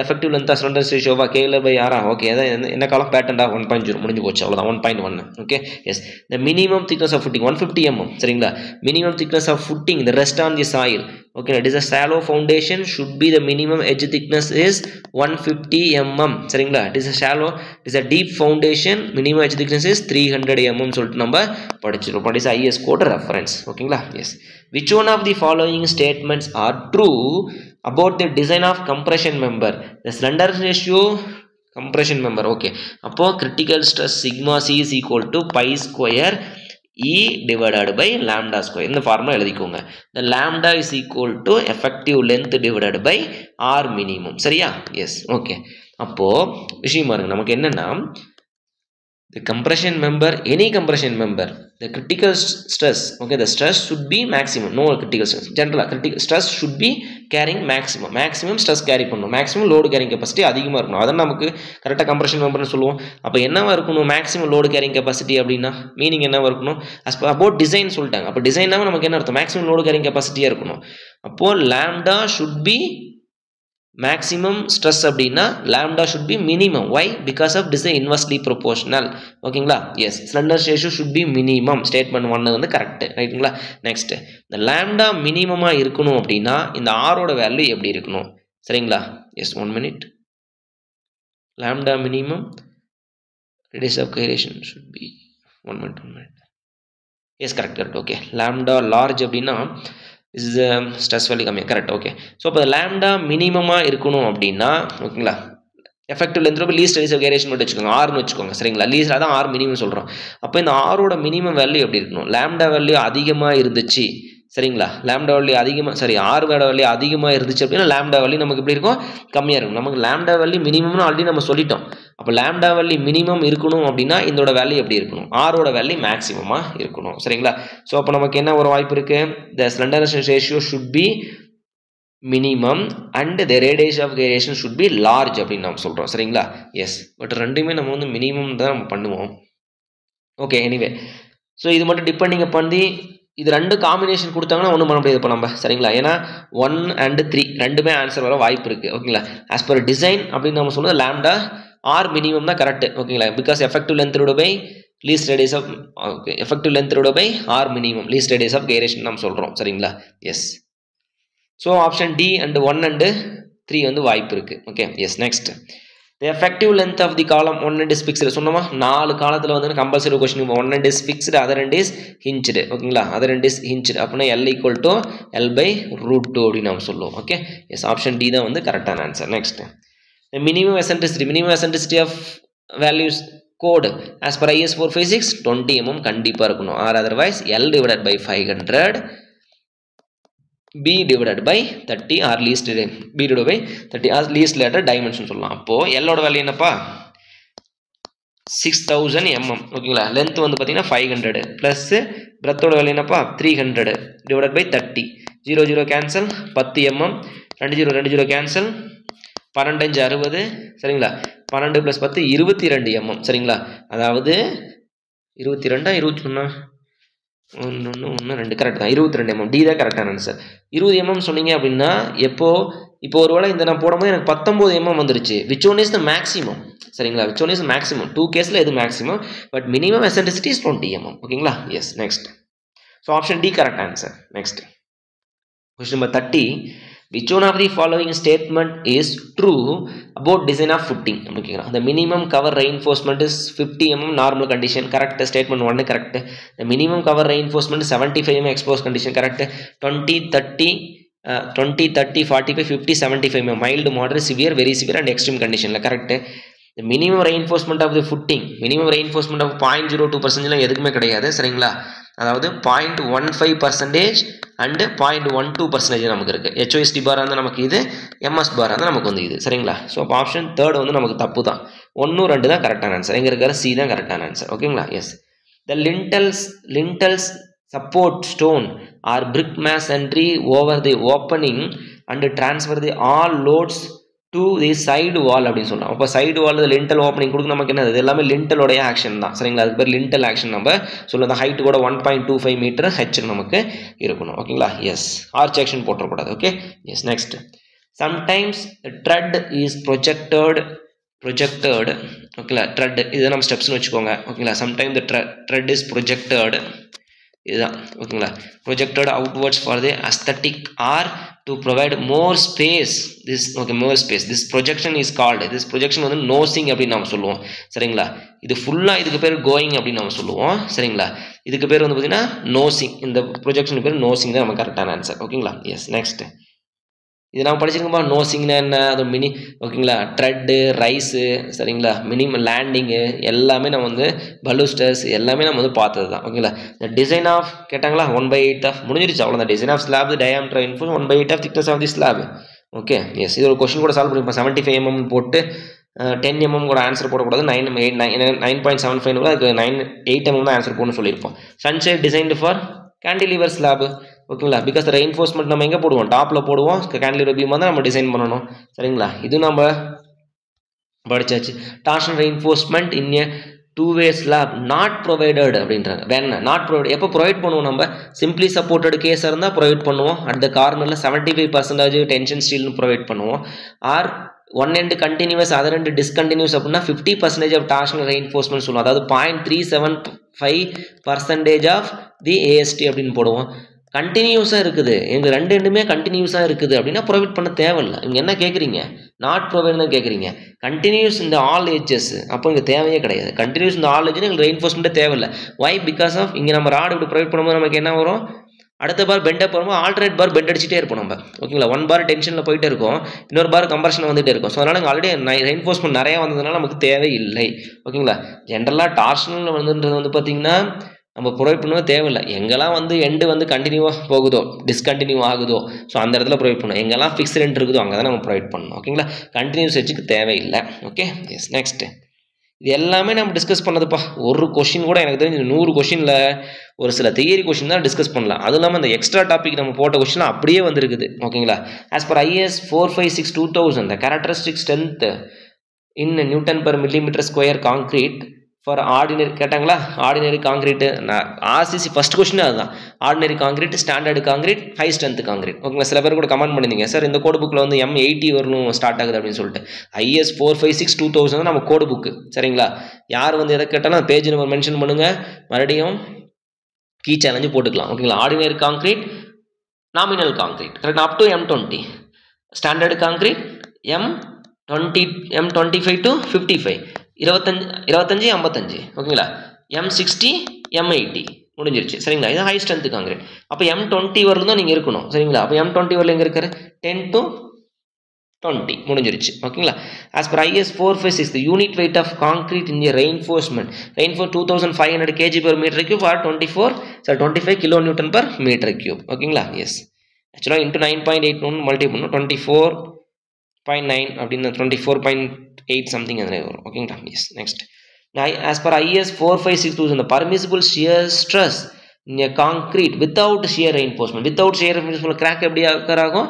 எஃபெக்டிவ் லென்த்தா ஸ்லெண்டர்னஸ் ரேஷியோவா கேல பை ஆரா? ஓகே, அதான் என்ன காலம்? பேட்டன்டா 1.0 முடிஞ்சு போச்சு, அவ்வளோதான். 1.1. Okay, yes. The minimum thickness of footing 150 mm, சரிங்களா? Minimum thickness of footing the rest on the soil. okay, it is a shallow foundation, should be the minimum edge thickness is 150 mm, சரிங்களா? it is a shallow, it is a deep foundation, minimum edge thickness is 300 mm சொல்லிட்டு நம்ம படிச்சிருக்கோம். it is IS code reference. ஓகேங்களா? yes. which one of the following statements are true about the design of compression member? the slenderness ratio compression member. okay, அப்போ critical stress sigma c is equal to pi square E divided by lambda square. இந்த formula எழுதிக்கோங்க. the lambda is equal to effective length divided by R minimum. சரியா? S. Okay, அப்போ விஷயம் பாருங்க, நமக்கு என்னன்னா the compression member, any compression member, the critical stress, okay, the stress should be maximum, no critical stress, general critical stress should be carrying maximum stress carry பண்ணணும், maximum load carrying capacity அதிகமாக இருக்கணும். அதான் நமக்கு கரெக்டாக compression memberனு சொல்லுவோம். அப்போ என்னவா இருக்கணும்? maximum load carrying capacity அப்படின்னா மீனிங் என்னவா இருக்கணும்? as per about design சொல்லிட்டாங்க. அப்போ டிசைன்னாக நமக்கு என்ன அர்த்தம்? maximum load carrying capacity இருக்கணும். அப்போ lambda should be maximum stress அப்படின்னா lambda should be minimum. why? because of design inversely proportional. ஓகேங்களா? yes. slenderness ratio should be minimum. statement 1 வந்து கரெக்ட், ரைட்டுங்களா? நெக்ஸ்ட், இந்த lambda மினிமமா இருக்கணும் அப்படின்னா இந்த r ஓட வேல்யூ எப்படி இருக்கணும்? சரிங்களா? Yes, 1 minute. lambda minimum radius of gyration should be 1 minute. Yes, correct. Okay, lambda large அப்படின்னா is stress value கம்மியாக, கரெக்ட். ஓகே, ஸோ இப்போ லேம்டா மினிமமாக இருக்கணும் அப்படின்னா, ஓகேங்களா, effective length least radius of gyration மட்டும் வச்சுக்கோங்க, ஆர்னு வச்சுக்கோங்க, சரிங்களா? லீஸ்ட் அதான் ஆர் மினிமம் சொல்கிறோம். அப்போ இந்த ஆரோட மினிமம் வேல்யூ எப்படி இருக்கணும்? லேம்டா வேல்யூ அதிகமாக இருந்துச்சு, சரிங்களா? லேம்டா வேல்யூ அதிகமாக, சரி, ஆர் வேல்யூ அதிகமாக இருந்துச்சு அப்படின்னா லேம்டா வேல்யூ நமக்கு எப்படி இருக்கும்? கம்மியாக இருக்கும். நமக்கு லேம்டா வேல்யூ மினிமம்னு ஆல்ரெடி நம்ம சொல்லிட்டோம். அப்போ லேம்டா வேல்யூ மினிமம் இருக்கணும் அப்படின்னா இதோட வேல்யூ எப்படி இருக்கணும்? ஆரோட வேல்யூ மேக்ஸிமமாக இருக்கணும், சரிங்களா? ஸோ அப்போ நமக்கு என்ன ஒரு வாய்ப்பு இருக்குது? The slenderness ratio should be minimum and the radius of gyration should be large அப்படின்னு நம்ம சொல்கிறோம், சரிங்களா? எஸ். பட் ரெண்டுமே நம்ம வந்து மினிமம் தான் நம்ம பண்ணுவோம். ஓகே, எனிவே, ஸோ இது மட்டும் டிபெண்டிங் பண்ணி இது ரெண்டு காம்பினேஷன் கொடுத்தாங்கன்னா ஒன்றும் பண்ண முடியாது இப்போ நம்ம, சரிங்களா? ஏன்னா 1 and 3 ரெண்டுமே ஆன்சர் வர வாய்ப்பு இருக்குது, ஓகேங்களா? ஆஸ் பர் டிசைன் அப்படின்னு நம்ம சொல்லுவது லேம்டா ஆர் மினிமம் தான் கரெக்ட், ஓகேங்களா? Because effective length by least radius of, okay, effective length by r minimum least radius of gyration நம்ம சொல்கிறோம், சரிங்களா? Yes. So option D and 1 and 3 வந்து வாய்ப்பு இருக்குது. Okay, yes. Next, the effective length of the column 1 end is fixed. சொன்னோமா 4 காலத்தில் வந்து compulsory question 1 end is fixed, other end is hinged, ஓகேங்களா? other end is hinged அப்படின்னா L equal to L by root 2 அப்படின்னு நம்ம சொல்லுவோம். Okay, yes, option D தான் வந்து கரெக்டான answer. Next, the minimum eccentricity of values code as per IS 456 20 mm கண்டிப்பாக இருக்கணும், or otherwise L divided by 500 B divided by 30 or least B divided by 30 or least letter dimension சொல்லலாம். அப்போ L ஓட value என்னப்பா? 6000 mm, ஓகேங்களா? Length வந்து பார்த்தீங்கன்னா 500 plus பிரெத்தோட value என்னப்பா? 300 divided by 30. 0 0 cancel, 10 mm, 2 0 2 0 cancel, 12 5 60, சரிங்களா? 12 + 10 22 mm, சரிங்களா? அதாவது 22 21 1 2 கரெக்ட் தான், 22 mm. டி தான் கரெக்டான ஆன்சர். 20 mm சொன்னீங்க அப்படின்னா இப்போ ஒருவேளை இந்த நான் போடும்போது எனக்கு 19 mm வந்துருச்சு. Which one is the maximum, சரிங்களா? Which one is maximum? 2 கேஸில் எது maximum? But minimum eccentricity is 20 mm, ஓகேங்களா? Yes. Next, So option D correct answer. Next. Question number 30. Which one of the following statement is true about design of footing? The minimum cover reinforcement is 50 mm normal condition. Correct. Statement 1 correct. The minimum cover reinforcement is 75 mm exposed condition. Correct. 20, 30, 45, 50, 75 mm mild, moderate, severe, very severe and extreme condition. Correct. The minimum reinforcement of the footing, minimum reinforcement of 0.02% எதுக்குமே கிடையாது சரிங்களா. அதாவது 0.15% and 0.12% நமக்கு இருக்கு. HOST பார் வந்து நமக்கு இது, MS பார் வந்து நமக்கு வந்து இது சரிங்களா. ஸோ அப்போ ஆப்ஷன் தேர்ட் வந்து நமக்கு தப்பு தான். 1, 2 தான் கரெக்டான ஆன்சர். எங்கே இருக்கிற C தான் கரெக்டான ஆன்சர். ஓகேங்களா. S. The lintels support stone or brick masonry over the opening and transfer the all loads to the side wall அப்படின்னு சொல்லலாம். அப்போ சைடு வால் லிண்டல் ஓப்பனிங் கொடுக்க நமக்கு என்ன, இது எல்லாமே லிண்டலோடைய ஆக்ஷன் தான் சரிங்களா. அதுக்கு பேர் லிண்டல் ஆக்ஷன். நம்ம சொல்லுறது ஹைட் கூட 1.25 மீட்டர் ஹெச் நமக்கு இருக்கணும். ஓகேங்களா. எஸ். ஆர்ச் ஆக்ஷன் போட்டக்கூடாது. Okay. Yes. Next. Sometimes thread is projected ஓகேங்களா. த்ரெட் இது நம்ம ஸ்டெப்ஸ்னு வச்சுக்கோங்க. ஓகேங்களா. Sometime the thread is projected இதுதான் ஓகேங்களா. Projected outwards for the aesthetic or to provide more space. More space. This projection is called, this projection வந்து nosing அப்படின்னு நாம சொல்லுவோம் சரிங்களா. இது ஃபுல்லா இதுக்கு பேர் கோயிங் அப்படின்னு நாம சொல்லுவோம் சரிங்களா. இதுக்கு பேர் வந்து பார்த்தீங்கன்னா நோசிங். இந்த ப்ரொஜெக்ஷன் பேர் நோசிங் தான் நம்ம கரெக்டான ஆன்சர். ஓகேங்களா. எஸ். நெக்ஸ்ட். இது நம்ம படிச்சிருக்கோமா நோசிங்னா என்ன, அது மினி ஓகேங்களா. த்ரெட்டு, ரைஸு சரிங்களா, மினிமம் லேண்டிங்கு எல்லாமே நம்ம வந்து பலூஸ்டர்ஸ் எல்லாமே நம்ம வந்து பார்த்தது தான். ஓகேங்களா. இந்த டிசைன் ஆஃப் கேட்டாங்களா 1/8 ஆஃப் முடிஞ்சிருச்சு அவ்வளோதான். டிசைன் ஆஃப் ஸ்லாப் டயாமீட்டர் இன்ஃபோஸ் 1/8 of thickness of the slab. Okay. Yes. இது ஒரு கொஸ்டின் கூட சால்வ் பண்ணிப்போம். 75 mm போட்டு 10 mm கூட ஆன்சர் போடக்கூடாது. 9.75 கூட அதுக்கு 8 mm தான் ஆன்சர் போடணும்னு சொல்லியிருப்போம். Sunshade designed for cantilever slab. ஓகேங்களா. பிகாஸ் ரெயின்ஃபோர்ஸ்மெண்ட் நம்ம எங்கே போடுவோம், டாப்பில் போடுவோம். கேண்டிலிவர் பீம் தான் நம்ம டிசைன் பண்ணணும் சரிங்களா. இது நம்ம படிச்சாச்சு. Torsion reinforcement in a 2-way slab not provided அப்படின்றாங்க. வேணா நாட் ப்ரொவைட் எப்போ ப்ரொவைட் பண்ணுவோம், நம்ம சிம்பிளி சப்போர்ட்டட் கேஸாக இருந்தால் ப்ரொவைட் பண்ணுவோம். அட் த கார்னரில் 75% டென்ஷன் ஸ்டீல்னு ப்ரொவைட் பண்ணுவோம். Or one end continuous other end discontinuous அப்படின்னா 50% ஆஃப் டார்ஷனல் ரெயின்ஃபோர்ஸ்மெண்ட் சொல்லுவோம். அதாவது 0.375% ஆஃப் தி AST அப்படின்னு போடுவோம். கண்டினியூஸாக இருக்குது, எங்கள் ரெண்டு எண்டுமே கண்டினியூஸாக இருக்குது அப்படின்னா ப்ரொவைட் பண்ண தேவையில்லை. இங்கே என்ன கேட்குறீங்க, நாட் ப்ரொவைட் தான் கேட்குறீங்க. கண்டினியூஸ் இந்த ஆல் ஏஜஸ் அப்போ இங்கே தேவையே கிடையாது. கண்டினியூஸ் இந்த ஆல் ஏஜ்னு எங்களுக்கு ரெயின்ஃபோர்ஸ்மெண்ட்டே தேவையில்லை. வை பிகாஸ் ஆஃப் இங்கே நம்ம ராடு இப்படி ப்ரொவைட் பண்ணும்போது நமக்கு என்ன வரும், அடுத்த பார் பெண்டை போகும்போது ஆல்டர்னேட் பார் பெண்ட் அடிச்சுட்டே இருப்போம் நம்ம. ஓகேங்களா. 1 பார் டென்ஷனில் போயிட்டே இருக்கும், இன்னொரு பார் கம்பர்ஷன் வந்துகிட்டே இருக்கும். ஸோ அதனால் ஆல்ரெடி ரெயின்ஃபோர்ஸ்மெண்ட் நிறையா வந்ததுனால நமக்கு தேவையில்லை. ஓகேங்களா. ஜென்ரலாக டார்ஷனல் வந்துன்றது வந்து பார்த்தீங்கன்னா நம்ம ப்ரொவைட் பண்ணவே தேவையில்லை. எங்கெல்லாம் வந்து எண்டு வந்து கண்டினியூவாக போகுதோ டிஸ்கண்டினியூ ஆகுதோ ஸோ அந்த இடத்துல ப்ரொவைட் பண்ணணும். எங்கெல்லாம் ஃபிக்ஸ்ட் ரெண்ட் இருக்குதோ அங்கே தான் நம்ம ப்ரொவைட் பண்ணணும். ஓகேங்களா. கண்டினியூஸ் வச்சுக்கு தேவையில்லை. ஓகே. எஸ். நெக்ஸ்ட்டு இது எல்லாமே நம்ம டிஸ்கஸ் பண்ணதுப்பா. ஒரு கொஷின் கூட எனக்கு தெரிஞ்சு 100 கொஷினில் ஒரு சில தியரி கொஷின் தான் டிஸ்கஸ் பண்ணலாம். அதுவும் இல்லாமல் இந்த எக்ஸ்ட்ரா டாபிக் நம்ம போட்ட கொஷின் அப்படியே வந்துருக்குது. ஓகேங்களா. As per IS 456/2000 the characteristic strength in Newton per millimeter square concrete for ordinary கேட்டாங்களா. Ordinary concrete RCC first question அதுதான். Ordinary concrete, standard concrete, high strength concrete. ஓகேங்களா. சில பேர் கூட கமெண்ட் பண்ணியிருந்தீங்க, சார் இந்த கோடு புக்கில் வந்து M80 வரணும் ஸ்டார்ட் ஆகுது அப்படின்னு சொல்லிட்டு. IS 456/2000 நம்ம கோடு புக்கு சரிங்களா. யார் வந்து எதை கேட்டாலும் பேஜ் நம்பர் மென்ஷன் பண்ணுங்கள், மறுபடியும் கீ சேலஞ்சு போட்டுக்கலாம். ஓகேங்களா. ஆர்டினரி காங்கிரீட், நாமினல் காங்கிரீட் கரெக்டாக up to M20, standard concrete M25 to 55, 25 55. ஓகேங்களா. M60 M80 முடிஞ்சிருச்சு சரிங்களா. இது ஹை ஸ்ட்ரென்த் காங்கிரீட். அப்போ M20 வரலும் தான் நீங்கள் இருக்கணும் சரிங்களா. அப்போ M20 வரல எங்கே இருக்கிற 10 to 20 முடிஞ்சிருச்சு. ஓகேங்களா. As per IS 456 the unit weight of concrete in a reinforcement 2500 kg/m³ for 25 kN per m³. ஓகேங்களா. எஸ். ஆக்சுவலாக இன்ட்டு 9.8 மல்டி பண்ணணும் 24.9 அப்படின்னு 24.8 சம்திங் அதில் வரும். ஓகேங்களா. Yes. Next as per IS 456/2000 the permissible shear stress in a concrete without shear reinforcement. without shear reinforcement crack எப்படி occur ஆகும்,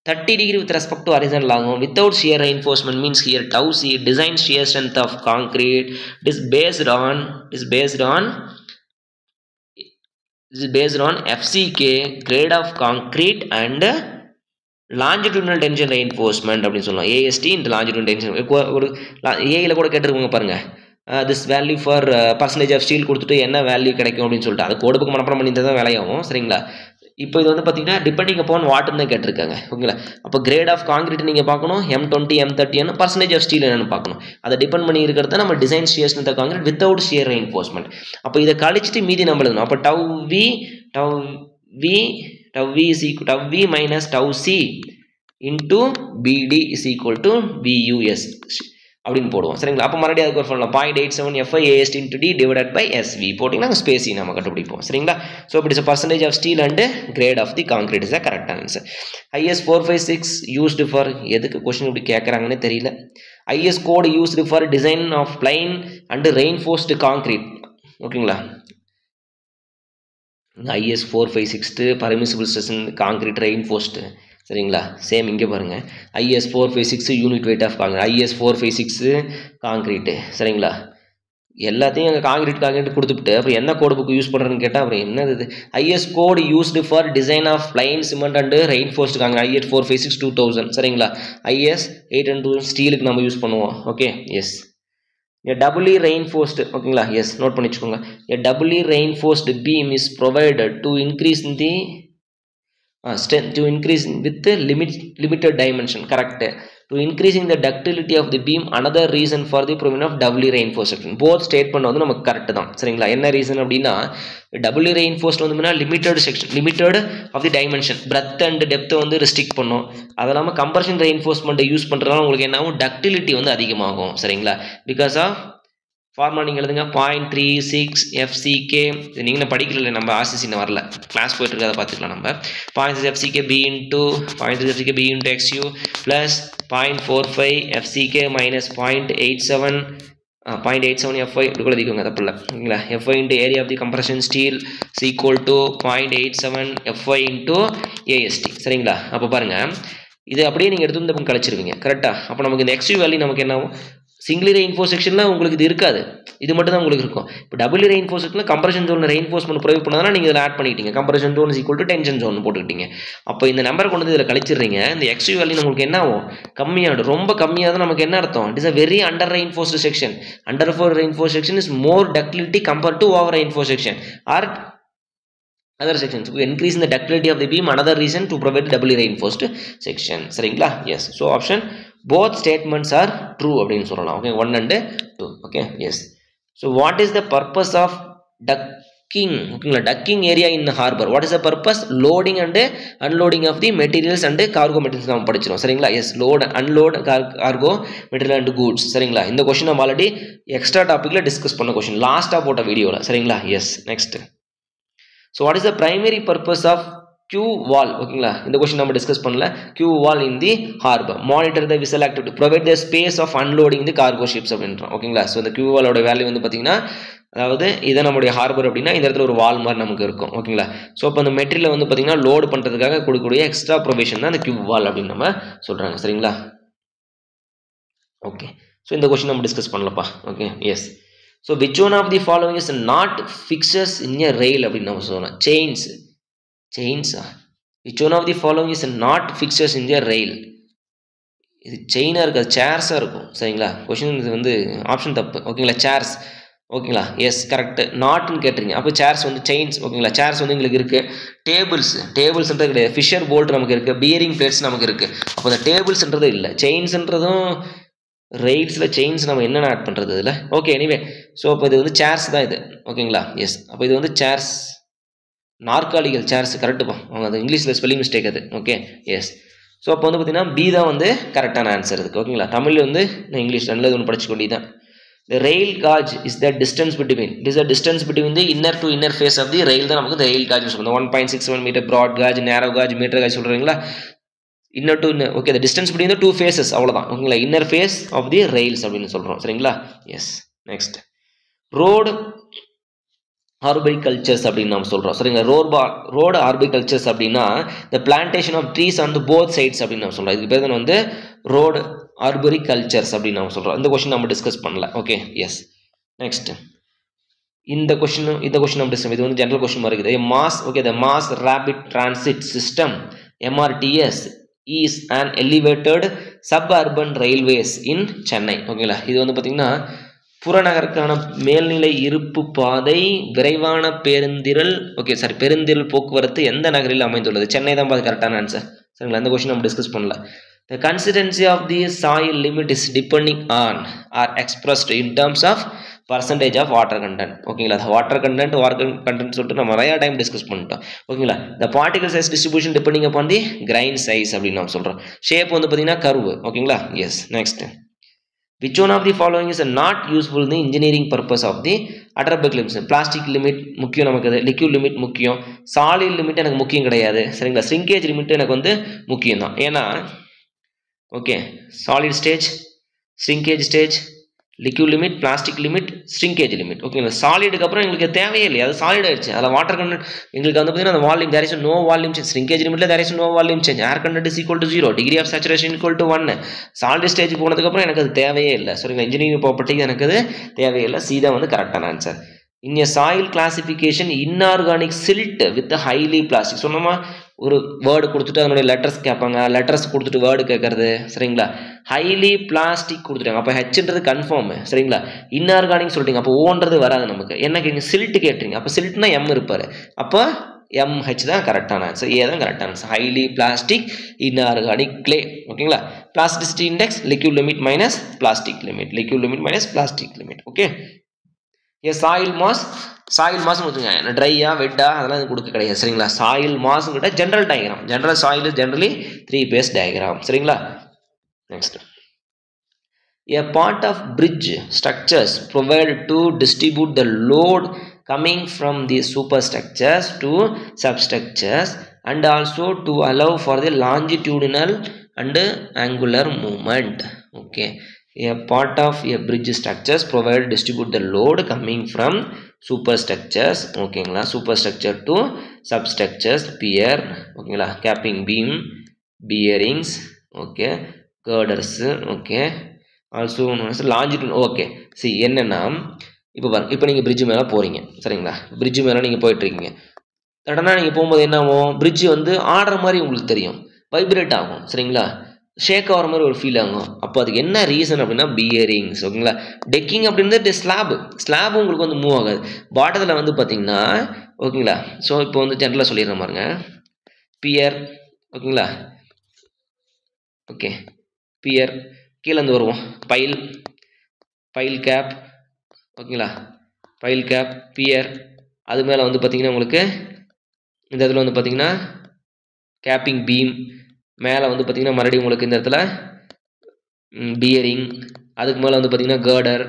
30 degree with respect to horizontal ஆகும். without shear reinforcement means here tau c design shear strength of concrete is based on FCK grade of concrete and longitudinal tension reinforcement அப்படின்னு சொல்லலாம். AST into longitudinal tension. ஒரு ஏயில் கூட கேட்டிருக்கோங்க பாருங்க, this value for percentage of steel கொடுத்துட்டு என்ன value கிடைக்கும் அப்படின்னு சொல்லிட்டு அது கோடு புக் மனப்பாடம் பண்ணி தான் வேலையாகும். சரிங்களா? இப்போ இது வந்து பார்த்தீங்கன்னா டிபெண்டிங் அப்பான் வாட்னு தான் கேட்டிருக்காங்க. ஓகேங்களா? அப்போ கிரேட் ஆஃப் காங்கிரீட் நீங்கள் பார்க்கணும், M20 M30 percentage of steel என்னன்னு பார்க்கணும். அதை டிபெண்ட் பண்ணி இருக்கிறத நம்ம design shear strength of concrete without shear reinforcement. அப்போ இதை கழிச்சிட்டு மீதி நம்ம எழுதணும். அப்போ tau v minus tau c into BD is equal to VUS அப்படின்னு போடுவோம். சரிங்களா? அப்போ மறுபடியும் அதுக்கு ஒரு பண்ணலாம் 0.87 FI AST into D divided by SV போட்டிங்கன்னா ஸ்பேஸி நம்ம கண்டுபிடிப்போம். சரிங்களா? So it is percentage of steel and grade of the concrete is the correct answer. IS 456 used for எதுக்கு கொஸ்டின் இப்படி கேட்குறாங்கன்னு தெரியல. IS code used for design of plain and reinforced concrete. ஓகேங்களா? IS 456 permissible stress concrete reinforced. சரிங்களா? Same இங்கே பாருங்கள், IS 456 unit weight of concrete, IS 456 concrete. சரிங்களா? எல்லாத்தையும் அங்கே காங்கிரீட் கொடுத்துட்டு அப்புறம் என்ன கோடு புக் யூஸ் பண்ணுறதுன்னு கேட்டால் அப்புறம் என்னது இது IS code used for design of plain cement and reinforced concrete IS 456 2000. சரிங்களா? IS 800 ஸ்டீலுக்கு நம்ம யூஸ் பண்ணுவோம். Okay, yes. A doubly reinforced, ஓகேங்களா? எஸ், நோட் பண்ணி வச்சுக்கோங்க. A doubly reinforced beam is provided to increase in the strength, to increase with the limited dimension. Correct. To increasing the ductility of the beam, another reason for the provision of doubly reinforced section. Both statement வந்து நமக்கு correct தான். சரிங்களா? என்ன reason அப்படின்னா doubly reinforced வந்து limited section, limited of the dimension, breadth and depth வந்து restrict பண்ணும். அது இல்லாமல் compression reinforcement யூஸ் பண்ணுறதுனால உங்களுக்கு என்ன ஆகும், ductility வந்து அதிகமாகும். சரிங்களா? பிகாஸ் ஆஃப் ஃபார்முலா நீங்கள் எழுதுங்க 0.36 FCK. நீங்கள் படிக்கல, நம்ம RCC வரல, கிளாஸ் போயிட்டு இருக்க, அதை பார்த்துக்கலாம். நம்ம 0.6 FCK B into 0.3 FCK B into XU plus 0.45 FCK minus 0.87 FY இப்படி கூட எழுதிக்கோங்க, தப்பு இல்லை. ஓகேங்களா? FY into area of the compression steel is equal to 0.87 FY into AST. சரிங்களா? அப்போ பாருங்கள், இது அப்படியே நீங்கள் எடுத்து இந்த பக்கம் கழிச்சிருவீங்க. கரெக்டாக? அப்போ நமக்கு இந்த XU வேல்யூ நமக்கு என்ன ஆகும், சிங்கிள் ரெயின்ஃபோர்ஸ் செக்ஷனில் உங்களுக்கு இது இருக்காது, இது மட்டும் தான் உங்களுக்கு இருக்கும். இப்போ டபுள் ரெயின்ஃபோர்ஸ் செக்ஷனில் கம்ப்ரஷன் ஜோனில் ரெயின்ஃபோர்ஸ்மெண்ட் ப்ரொவைட் பண்ணாதான் நீங்கள் இதில் ஆட் பண்ணிட்டீங்க. Compression zone is equal to tension zone போட்டுக்கிட்டீங்க. அப்போ இந்த நம்பரை கொண்டு வந்து இதில் கழிச்சிடுறீங்க. இந்த XU வேல்யூ நமக்கு என்ன ஆகும், கம்மியாகிடும். ரொம்ப கம்மியாக தான் நமக்கு என்ன அர்த்தம், it is a very under reinforced section. Under reinforce section is more ductility compared to over reinforce section or other sections. We increase in the ductility of the beam, another reason to provide doubly reinforced section. சரிங்களா? yes. So option both statements are true அப்படின்னு சொல்லலாம். okay, 1 and 2. okay, yes. So what is the purpose of ducking? ஓகேங்களா? ducking area in the harbor, what is the purpose? loading and unloading of the materials and cargo materials நம்ம படிச்சிரோம். சரிங்களா? yes, load unload cargo material and goods. சரிங்களா? இந்த question நம்ம already extra டாபிக்ல discuss பண்ண question, லாஸ்டா போட்ட வீடியோல. சரிங்களா? yes. next. So what is the primary purpose of Q wall? ஓகேங்களா? இந்த क्वेश्चन நம்ம டிஸ்கஸ் பண்ணல. Q wall in the harbor, monitor the vessel activity, provide the space of unloading the cargo ships அப்படின்றோம். ஓகேங்களா? ஸோ இந்த Q wall ஓட value வந்து பார்த்தீங்கன்னா, அதாவது இதை நம்முடைய ஹார்பர் அப்படின்னா இந்த இடத்துல ஒரு வால் மாதிரி நமக்கு இருக்கும். ஓகேங்களா? ஸோ இப்போ அந்த மெட்டீரியல் வந்து பார்த்தீங்கன்னா லோடு பண்ணுறதுக்காக கொடுக்கக்கூடிய எக்ஸ்ட்ரா ப்ரொவிஷன் தான் இந்த Q wall அப்படின்னு நம்ம சொல்கிறாங்க. சரிங்களா? ஓகே. ஸோ இந்த क्वेश्चन நம்ம டிஸ்கஸ் பண்ணலப்பா. Okay, yes. So which one of the following is not fixtures in a rail அப்படின்னு நம்ம சொல்லலாம். chains. which one of the following is not fixtures in a rail? இது செயினாக இருக்காது, சேர்ஸாக இருக்கும். சரிங்களா? கொஷின் இது வந்து ஆப்ஷன் தப்பு. ஓகேங்களா? சேர்ஸ். ஓகேங்களா? S, correct. நாட்னு கேட்டுருங்க. அப்போ சேர்ஸ் வந்து செயின்ஸ். ஓகேங்களா? சேர்ஸ் வந்து எங்களுக்கு இருக்குது. டேபிள்ஸ்ன்றது கிடையாது. ஃபிஷர் போல்ட் நமக்கு இருக்குது. பியரிங் பிளேட்ஸ் நமக்கு இருக்குது. அப்போ அந்த டேபிள்ஸ்ன்றது இல்லை. செயின்ஸ்ன்றதும் ரெயில்ஸில் செயின்ஸ் நம்ம என்னென்ன ஆட் பண்ணுறது இதில். Okay, anyway. ஸோ அப்போ இது வந்து சேர்ஸ் தான் இது. ஓகேங்களா? எஸ். அப்போ இது வந்து சேர்ஸ், நாற்காலிகள், சேர்ஸ். கரெக்டுப்பா. அவங்க அது இங்கிலீஷில் ஸ்பெல்லிங் மிஸ்டேக் அது. Okay, yes. ஸோ அப்போ வந்து பார்த்தீங்கன்னா பி தான் வந்து கரெக்டான ஆன்சர் இதுக்கு. ஓகேங்களா? தமிழ் வந்து நான் இங்கிலீஷ் ரெண்டில் ஒன்று படிச்சுக்க வேண்டியதான். The rail gauge is the distance between, it is the distance between the inner to inner face of the rail தான் நமக்கு rail gauge சொல்லுவோம். 1.67 meter broad gauge, narrow gauge, meter gauge சொல்கிறீங்களா? Inner to inner. Okay, the distance between the two faces, அவ்வளோதான். ஓகேங்களா? Inner face of the rails அப்படின்னு சொல்கிறோம். சரிங்களா? Yes. Next, road ஆர்பிகல்ச்சர்ஸ் அப்படின்னு நம்ம சொல்கிறோம். சரிங்களா? ரோடு ஆர்பிகல்ச்சர்ஸ் அப்படின்னா the plantation of trees on the both sides அப்படின்னு நம்ம சொல்கிறோம். இதுக்கு பேர் தான் வந்து ரோடு ஆர்பிகல்ச்சர்ஸ் அப்படின்னு நம்ம சொல்கிறோம். இந்த கொஸ்டின் நம்ம டிஸ்கஸ் பண்ணல. Okay, yes. நெக்ஸ்ட், இந்த கொஸ்டின் நம்ம டிஸ்கஸ், இது வந்து ஜென்ரல் கொஸ்டின் மாதிரி இருக்குது. Mass, okay, the mass rapid transit system MRTS is an elevated suburban railways in Chennai. ஓகேங்களா? இது வந்து பார்த்தீங்கன்னா புறநகருக்கான மேல்நிலை இருப்பு பாதை விரைவான பெருந்திரள் பெருந்திரள் போக்குவரத்து எந்த நகரில் அமைந்துள்ளது? சென்னை தான் பாது கரெக்டான ஆன்சர். சரிங்களா, அந்த கொஸ்டின் நம்ம டிஸ்கஸ் பண்ணல. The consistency of the soil limit is depending on or expressed in terms of percentage of water content. ஓகேங்களா, வாட்டர் கண்டென்ட் சொல்லிட்டு நம்ம நிறைய டைம் டிஸ்கஸ் பண்ணிட்டோம். ஓகேங்களா, the particle size distribution depending upon the grain size அப்படின்னு நம்ம சொல்றோம். Shape வந்து பார்த்தீங்கன்னா கர்வு. ஓகேங்களா, yes. Next, which one of the following is not useful in the engineering purpose of the Atterberg limits? Plastic limit முக்கியம் நமக்கு, liquid limit முக்கியம், solid limit எனக்கு முக்கியம் கிடையாது. சரிங்களா, shrinkage limit எனக்கு வந்து முக்கியம் தான். ஏன்னா okay, solid stage, shrinkage stage, liquid limit, plastic limit, shrinkage limit. ஓகேங்களா, சாலிடுக்கு அப்புறம் எங்களுக்கு தேவையே இல்லை, அது சாலிட் ஆயிடுச்சு. அதில் வாட்டர் கண்டென்ட் எங்களுக்கு வந்து பார்த்தீங்கன்னா அந்த volume there is no volume change. shrinkage limitல there is no volume change. Air content is equal to 0, degree of saturation equal to 1. Solid stage போனதுக்கப்புறம் எனக்கு அது தேவையே இல்லை. சரிங்களா, இன்ஜினியரிங் ப்ராப்பர்ட்டிக்கு எனக்கு அது தேவையே இல்லை. சீதா வந்து கரெக்டான answer. In a soil classification, inorganic silt with highly plastic. சொன்னோமா, ஒரு வேர்டு கொடுத்துட்டு அதனுடைய லெட்டர்ஸ் கேட்பாங்க, லெட்டர்ஸ் கொடுத்துட்டு வேர்டு கேட்கறது. சரிங்களா, ஹைலி பிளாஸ்டிக் கொடுத்துட்டாங்க, அப்போ ஹெச்ன்றது கன்ஃபார்ம். சரிங்களா, இன்ஆர்கானிக் சொல்லிட்டீங்க, அப்போ ஓன்றது வராது நமக்கு. என்ன கேட்குங்க, சில்ட் கேட்டுறீங்க, அப்போ சில்ட்னா எம் இருப்பார், அப்போ MH தான் கரெக்டான ஆன்சர். ஏ தான் கரெக்டான answer. Highly plastic inorganic clay. ஓகேங்களா, plasticity index liquid limit minus plastic limit, liquid limit minus plastic limit. Okay, soil mass வச்சுங்க, ட்ரையா வெட்டா அதெல்லாம் கொடுக்க கிடையாது. சரிங்களா, சாயில் மாஸ்ங்கிட்ட general diagram, general soil generally 3 phase diagram. சரிங்களா, next, a part of bridge structures provided to distribute the load coming from the superstructures to substructures and also to allow for the longitudinal and angular movement. Okay, a part of a bridge structures provide distribute the load coming from superstructures. ஓகேங்களா, superstructure to substructures, pier. ஓகேங்களா, capping beam, bearings. Okay, girders. Okay, also longitude. Okay, சரி, என்னன்னா இப்போ நீங்கள் fridge மேலே போகிறீங்க. சரிங்களா, fridge மேலே நீங்கள் போயிட்டுருக்கீங்க. சடனாக நீங்கள் போகும்போது என்ன ஆகும், பிரிட்ஜு வந்து ஆடுற மாதிரி உங்களுக்கு தெரியும், வைப்ரேட் ஆகும். சரிங்களா, ஷேக் ஆகிற மாதிரி ஒரு ஃபீல் ஆகும். அப்போ அதுக்கு என்ன ரீசன் அப்படின்னா பியரிங்ஸ். ஓகேங்களா, டெக்கிங் அப்படின்றது ஸ்லாப் உங்களுக்கு வந்து மூவ் ஆகாது. பாட்டத்தில் வந்து பார்த்தீங்கன்னா ஓகேங்களா, ஸோ இப்போ வந்து ஜென்ரலாக சொல்லிடுற பாருங்க, பியர். ஓகேங்களா, ஓகே, பியர் கீழேருந்து வருவோம், பைல் கேப். ஓகேங்களா, பைல் கேப், பியர். அது மேலே வந்து பார்த்தீங்கன்னா உங்களுக்கு இந்த இதில் வந்து பார்த்தீங்கன்னா கேப்பிங் பீம். மேலே வந்து பார்த்தீங்கன்னா மறுபடியும் உங்களுக்கு இந்த இடத்துல பியரிங். அதுக்கு மேலே வந்து பார்த்தீங்கன்னா கேர்டர்.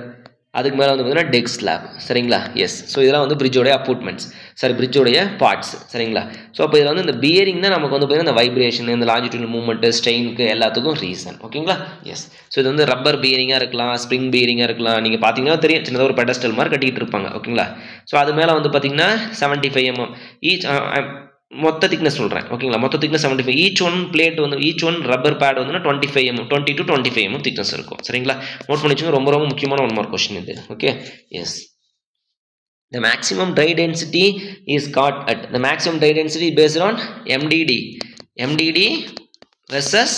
அதுக்கு மேலே வந்து பார்த்தீங்கன்னா டெக் ஸ்லாப். சரிங்களா, எஸ். ஸோ இதெல்லாம் வந்து பிரிட்ஜோடைய அப்வுட்மெண்ட்ஸ், பிரிட்ஜோடைய பார்ட்ஸ். சரிங்களா, ஸோ அப்போ இதில் வந்து இந்த பியரிங் தான் நமக்கு வந்து பார்த்தீங்கன்னா இந்த வைப்ரேஷன், இந்த லாஞ்சிடியூடல் மூவ்மெண்ட், ஸ்ட்ரெயினுக்கு எல்லாத்துக்கும் ரீசன். ஓகேங்களா, எஸ். ஸோ இது வந்து ரப்பர் பியரிங்காக இருக்கலாம், ஸ்ப்ரிங் பியரிங்காக இருக்கலாம். நீங்கள் பார்த்தீங்கன்னா தெரியும், சின்னதாக ஒரு பெடஸ்டல் மாதிரி கட்டிக்கிட்டு இருப்பாங்க. ஓகேங்களா, ஸோ அது மேலே வந்து பார்த்தீங்கன்னா 75 mm ஈச். மொத்த திக்னஸ் சொல்கிறேன். ஓகேங்களா, மொத்த thickness 75. Each one rubber pad வந்து 25 mm, 20 to 25 mm திக்னஸ் இருக்கும். சரிங்களா, நோட் பண்ணி வச்சுங்க, ரொம்ப ரொம்ப முக்கியமான 1 மார்க் கொஸ்டின் இது. Okay, yes. The maximum dry density is got at the maximum dry density based on MDD versus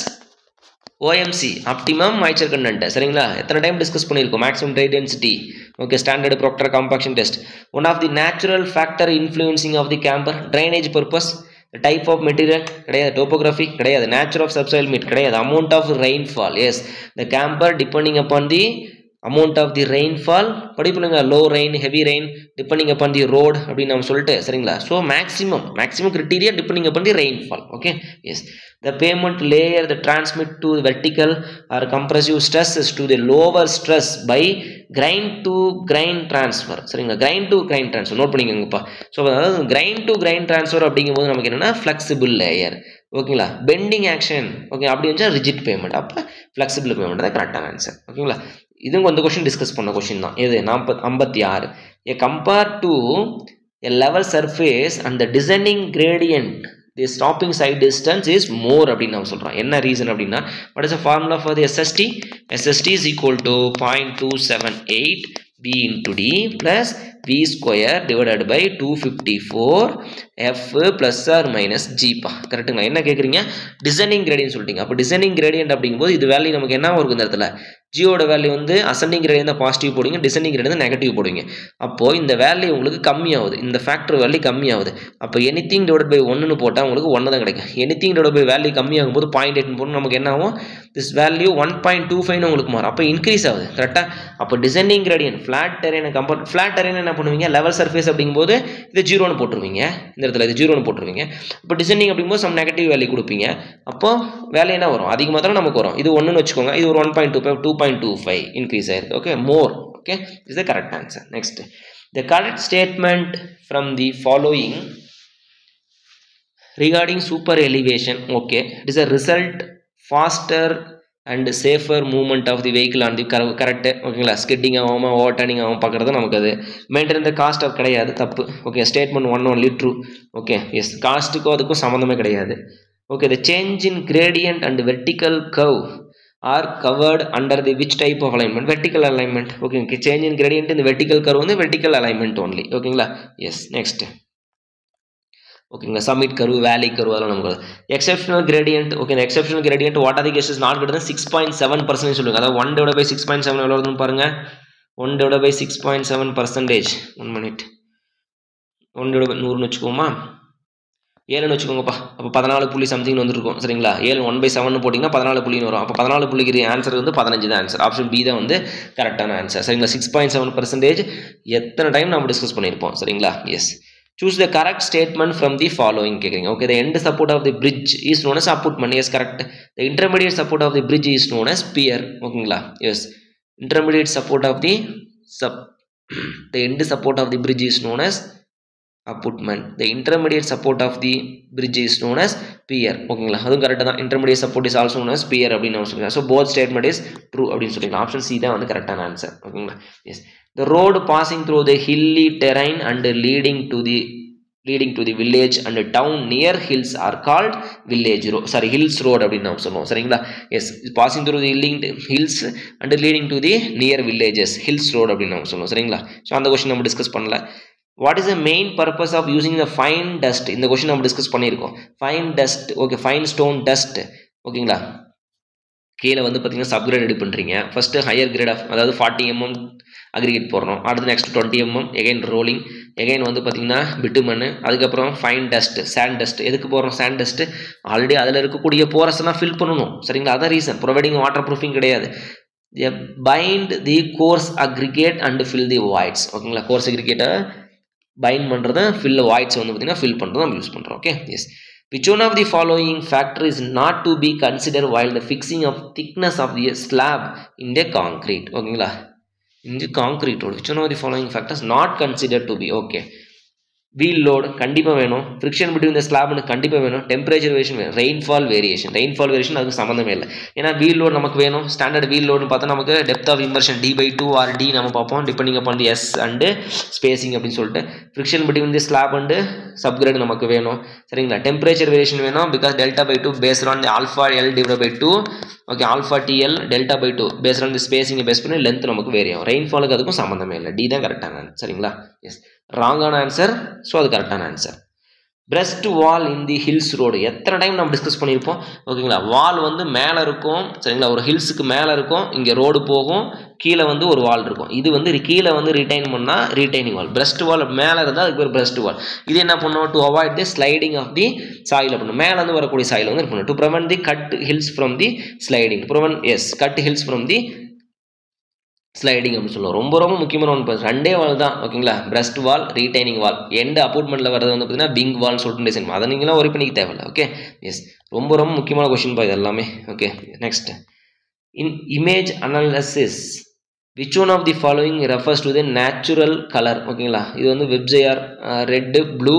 OMC, optimum moisture content. சரிங்களா, எத்தனை டைம் டிஸ்கஸ் பண்ணியிருக்கோம் maximum dry density. Okay, standard Proctor compaction test. One of the natural factor influencing of the camber, drainage purpose, type of material கிடையாது, topography கிடையாது, nature of subsoil மீட் கிடையாது, amount of rainfall. Yes, the camber depending upon the amount of the rainfall படிப்புலங்க, low rain, heavy rain depending upon the road அப்படின்னு நம்ம சொல்லிட்டு. சரிங்களா, so maximum criteria depending upon the rainfall. okay, yes. The pavement layer the transmit to vertical or compressive stress is to the lower stress by grind to grind transfer. சரிங்களா, grind to grind transfer note பண்ணிக்கோங்கப்பா. So அதாவது grind to grind transfer அப்படிங்கும்போது நமக்கு என்னன்னா flexible layer. ஓகேங்களா, bending action. Okay, அப்படி வச்சா rigid payment, அப்போ ஃப்ளெக்சிபிள் பேமெண்ட் தான் கரெக்டான ஆன்சர். ஓகேங்களா, இதுவும் வந்து கொஸ்டின் டிஸ்கஸ் பண்ண கொஸ்டின் தான். எது 56. A compare to a level surface and the designing gradient the stopping sight distance is more அப்படின்னு நம்ம சொல்கிறோம். என்ன ரீசன் அப்படின்னா, what is the formula for the SST is equal to 0.278 B into D plus V square divided by 254 F plus or minus G பா. கரெக்டுங்களா, என்ன கேட்குறீங்க, designing gradient சொல்லிட்டீங்க. அப்போ டிசைனிங் கிரேடியன்ட் அப்படிங்கும்போது இது வேல்யூ நமக்கு என்ன வரும் இந்த இடத்துல, ஜியோட வேல்யூ வந்து அசெண்டிங் கிரேடியன்ட் தான் பாசிட்டிவ் போடுவீங்க, டிசெண்டிங் கிரேடியன்ட் நெகட்டிவ் போடுவீங்க. அப்போது இந்த வேல்யூ உங்களுக்கு கம்மியாகுது, இந்த ஃபேக்டர் வேல்யூ கம்மியாகுது. அப்போ எனிதிங் டிவைட் பை 1ன்னு போட்டால் உங்களுக்கு 1 தான் கிடைக்கும். எனிதிங் டிவைட் பை வேல்யூ கம்மியாகும் போது 0.8 போட்டு நமக்கு என்ன ஆகும், திஸ் வேல்யூ 1.25 உங்களுக்கு மாறும். அப்போ இன்க்ரீஸ் ஆகுது கரெக்டாக. அப்போ டிசெண்டிங் கிரேடியன்ட் ஃப்ளாட் டெரைனை ஃப்ளாட் டெரைன் என்ன பண்ணுவீங்க, லெவல் சர்ஃபேஸ் அப்படிங்கும்போது இது 0ன்னு போட்டுருவீங்க, இந்த இடத்துல இது 0ன்னு போட்டுருவீங்க. இப்போ டிசெண்டிங் அப்படிங்கும்போது சம் நெகட்டிவ் வேல்யூ கொடுப்பீங்க. அப்போ வேல்யூ என்ன வரும், அதிகமாக தானே நமக்கு வரும். இது 1ன்னு வச்சுக்கோங்க, இது ஒரு 1.25 2.25 increase ஆயிருக்கு. Okay, more. Okay, this is the correct answer. Next, the correct statement from the following regarding super elevation. Okay, it is a result faster and safer movement of the vehicle on the correct. ஓகேங்களா, skidding ஆகாமல் over turning ஆகாமல் பார்க்குறது நமக்கு அது maintain the cost of கிடையாது, தப்பு. Okay, statement 1 only true. Okay, yes, காஸ்ட்டுக்கும் அதுக்கும் சம்மந்தமே கிடையாது. Okay, the change in gradient and vertical curve are covered under the which type of alignment? Vertical alignment. Okay, change in gradient in the vertical curve வந்து vertical alignment only. ஓகேங்களா, yes. Next, ஓகேங்களா, summit curve, valley curve அதெல்லாம் நமக்கு exceptional gradient. okay, the exceptional gradient what are the cases not greater than 6.7% சொல்லுங்க. அதாவது 1 divided by 6.7 எவ்வளோ வருதுன்னு பாருங்க, 1 divided by 6.7%. 1 minute, 1 divided by 100ன்னு வச்சுக்கோமா, 7ன்னு வச்சுக்கோங்கப்பா. அப்போ 14 புள்ளி சம்திங் வந்துருக்கும். சரிங்களா, 7 1/7 போட்டிங்கன்னா 14 புள்ளின்னு வரும். அப்போ 14 புள்ளிக்கு ஆன்சர் வந்து 15 தான் ஆன்சர். ஆப்ஷன் பி தான் வந்து கரெக்டான ஆன்சர். சரிங்களா, 6.7% எத்தனை டைம் நம்ம டிஸ்கஸ் பண்ணியிருப்போம். சரிங்களா, yes. Choose the correct statement from the following கேட்குறீங்க. Okay, the end support of the bridge is known as abutment. Yes, correct. The intermediate support of the bridge is known as pier. ஓகேங்களா, yes. Intermediate support of the end support of the bridge is known as abutment. The intermediate support of the bridge is known as pier. ஓகேங்களா, அதுவும் கரெக்டாக தான். intermediate support is also known as pier அப்படின்னு நம்ம சொல்லிக்கலாம். So both statement is true அப்படின்னு சொல்லிக்கலாம். Option C தான் வந்து கரெக்டான ஆன்சர். ஓகேங்களா, S. The road passing through the hilly terrain and leading to the village and town near hills are called hills road அப்படின்னு நம்ம சொல்லுவோம். சரிங்களா, S. passing through the hills and leading to the near villages, hills road அப்படின்னு நம்ம சொல்லுவோம். சரிங்களா, so அந்த question நம்ம டிஸ்கஸ் பண்ணல. What is the main purpose of using the fine dust? இந்த கொஸ்டின் நம்ம டிஸ்கஸ் பண்ணியிருக்கோம். Fine dust, okay, fine stone dust. ஓகேங்களா, கீழே வந்து பார்த்தீங்கன்னா சப்கிரேட் ரெடி பண்ணுறீங்க. ஃபஸ்ட்டு ஹையர் கிரேட் ஆஃப், அதாவது 40 mm அக்ரிகேட் போடுறோம். அடுத்து next 20 mm again rolling, again வந்து பார்த்தீங்கன்னா பிட்டுமன், அதுக்கப்புறம் ஃபைன் டஸ்ட், சாண்ட் டஸ்ட். எதுக்கு போடுறோம் சாண்ட் டஸ்ட்டு? ஆல்ரெடி அதில் இருக்கக்கூடிய போரஸ்லாம் ஃபில் பண்ணணும். சரிங்களா, அதான் ரீசன். ப்ரொவைடிங் வாட்டர் ப்ரூஃபிங் கிடையாது. Bind the coarse aggregate and fill the voids. ஓகேங்களா, கோர்ஸ் அக்ரிகேட்டை பைண்ட் பண்ணுறது, ஃபில் வாய்ட்ஸ் வந்து பார்த்தீங்கன்னா ஃபில் பண்ணுறது நம்ம யூஸ் பண்ணுறோம். Okay, yes. Which one of the following factor is not to be considered while the fixing of thickness of the slab in the concrete? ஓகேங்களா, in the concrete road, which one of the following factors not considered to be? Okay, wheel load கண்டிப்பாக வேணும், friction between the ஸ்லாப்னு கண்டிப்பாக வேணும், temperature variation வேணும், rainfall variation அதுக்கு சம்மந்தமே இல்லை. ஏன்னா வீல் லோட் நமக்கு வேணும். ஸ்டாண்டர்ட் வீல் லோடுன்னு பார்த்தா நமக்கு depth of immersion D/2 or D நம்ம பார்ப்போம், depending upon the S and spacing அப்படின்னு சொல்லிட்டு. Friction between the slab and subgrade நமக்கு வேணும். சரிங்களா, டெம்பரேச்சர் வேரியேஷன் வேணும், because Δ/2 based on the alpha L divide by 2. Okay, alpha TL Δ/2 based on the ஸ்பேசிங்கை base பண்ணி லென்த் நமக்கு வேரியும். ரெயின்ஃபாலுக்கு அதுக்கும் சம்மந்தமே இல்லை. டி தான் கரெக்டான. சரிங்களா, எஸ். ராங்கான ஆன்சர். ஸோ அது கரெக்டான ஆன்சர். பிரஸ்ட் வால் இன் தி ஹில்ஸ் ரோடு எத்தனை டைம் நம்ம டிஸ்கஸ் பண்ணியிருப்போம். ஓகேங்களா, வால் வந்து மேலே இருக்கும். சரிங்களா, ஒரு ஹில்ஸுக்கு மேலே இருக்கும், இங்கே ரோடு போகும், கீழே வந்து ஒரு வால் இருக்கும். இது வந்து கீழே வந்து ரிட்டைன் பண்ணால் ரீடைனிங் வால். பிரஸ்ட் வால் மேலே இருந்தால் அதுக்கு ஒரு பிரஸ்ட் வால். இது என்ன பண்ணும், to avoid the sliding of the soil பண்ணும். மேலே வந்து வரக்கூடிய சாயில் வந்து இருக்கணும். To prevent the cut hills from the sliding. Cut hills from the sliding அப்படின்னு சொல்லுவோம். ரொம்ப ரொம்ப முக்கியமான ஒன்று. ரெண்டே வால் தான். ஓகேங்களா, பிரஸ்ட் வால், ரீடைனிங் வால். எந்த அப்பார்ட்மெண்ட்டில் வரது வந்து பார்த்தீங்கன்னா பிங் வால்னு சொல்லிட்டு டிசைன். அதை நீங்களாம் ஒரி பண்ணிக்க தேவையில்லை. Okay, yes. ரொம்ப ரொம்ப முக்கியமான கொஸ்டின் பா இது எல்லாமே. Okay, next. In image analysis which one of the following refers to the natural colour? ஓகேங்களா, இது வந்து வெப்ஜேஆர் ரெட்டு, ப்ளூ,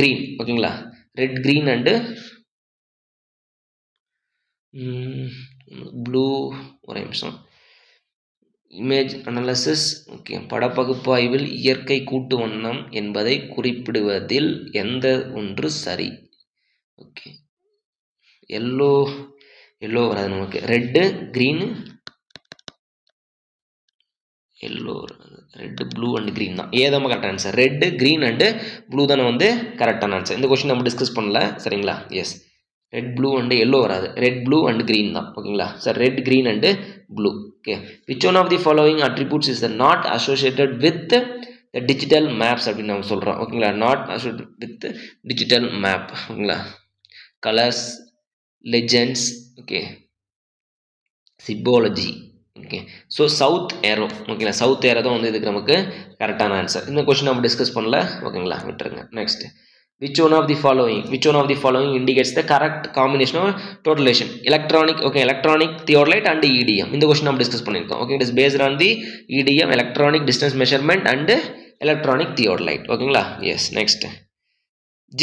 க்ரீன். ஓகேங்களா, ரெட், க்ரீன் அண்டு ப்ளூ. ஒரு நிமிஷம். Image analysis. ஓகே, படப்பகுப்பாய்வில் இயற்கை கூட்டு வண்ணம் என்பதை குறிப்பிடுவதில் எந்த ஒன்று சரி? ஓகே, எல்லோ வராது நமக்கு. Red, green, yellow, red, blue and green தான். ஏதாம கரெக்டான answer. Red, green and blue தானே வந்து கரெக்டான ஆன்சர். இந்த கொஸ்டின் நம்ம டிஸ்கஸ் பண்ணல. சரிங்களா, yes. Red blue and yellow வராது, ரெட் ப்ளூ அண்ட் க்ரீன் தான் ஓகேங்களா sir, red green and blue. Okay, which one of the following attributes is not associated with the digital maps அப்படின்னு நம்ம சொல்கிறோம் ஓகேங்களா, not associated with digital map ஓகேங்களா, colours, legends, okay, symbology. Okay, so south arrow ஓகேங்களா, south arrow தான் வந்து இதுக்கு நமக்கு கரெக்டான ஆன்சர். இந்த கொஸ்டின் நம்ம டிஸ்கஸ் பண்ணல ஓகேங்களா, விட்டுருங்க. Next, which one of the following indicates the correct combination of totalization, electronic, okay, electronic theodolite and EDM. இந்த கொஸ்டின் நம்ம டிஸ்கஸ் பண்ணியிருக்கோம். Okay, it is based on the EDM, electronic distance measurement and electronic theodolite ஓகேங்களா. Yes, next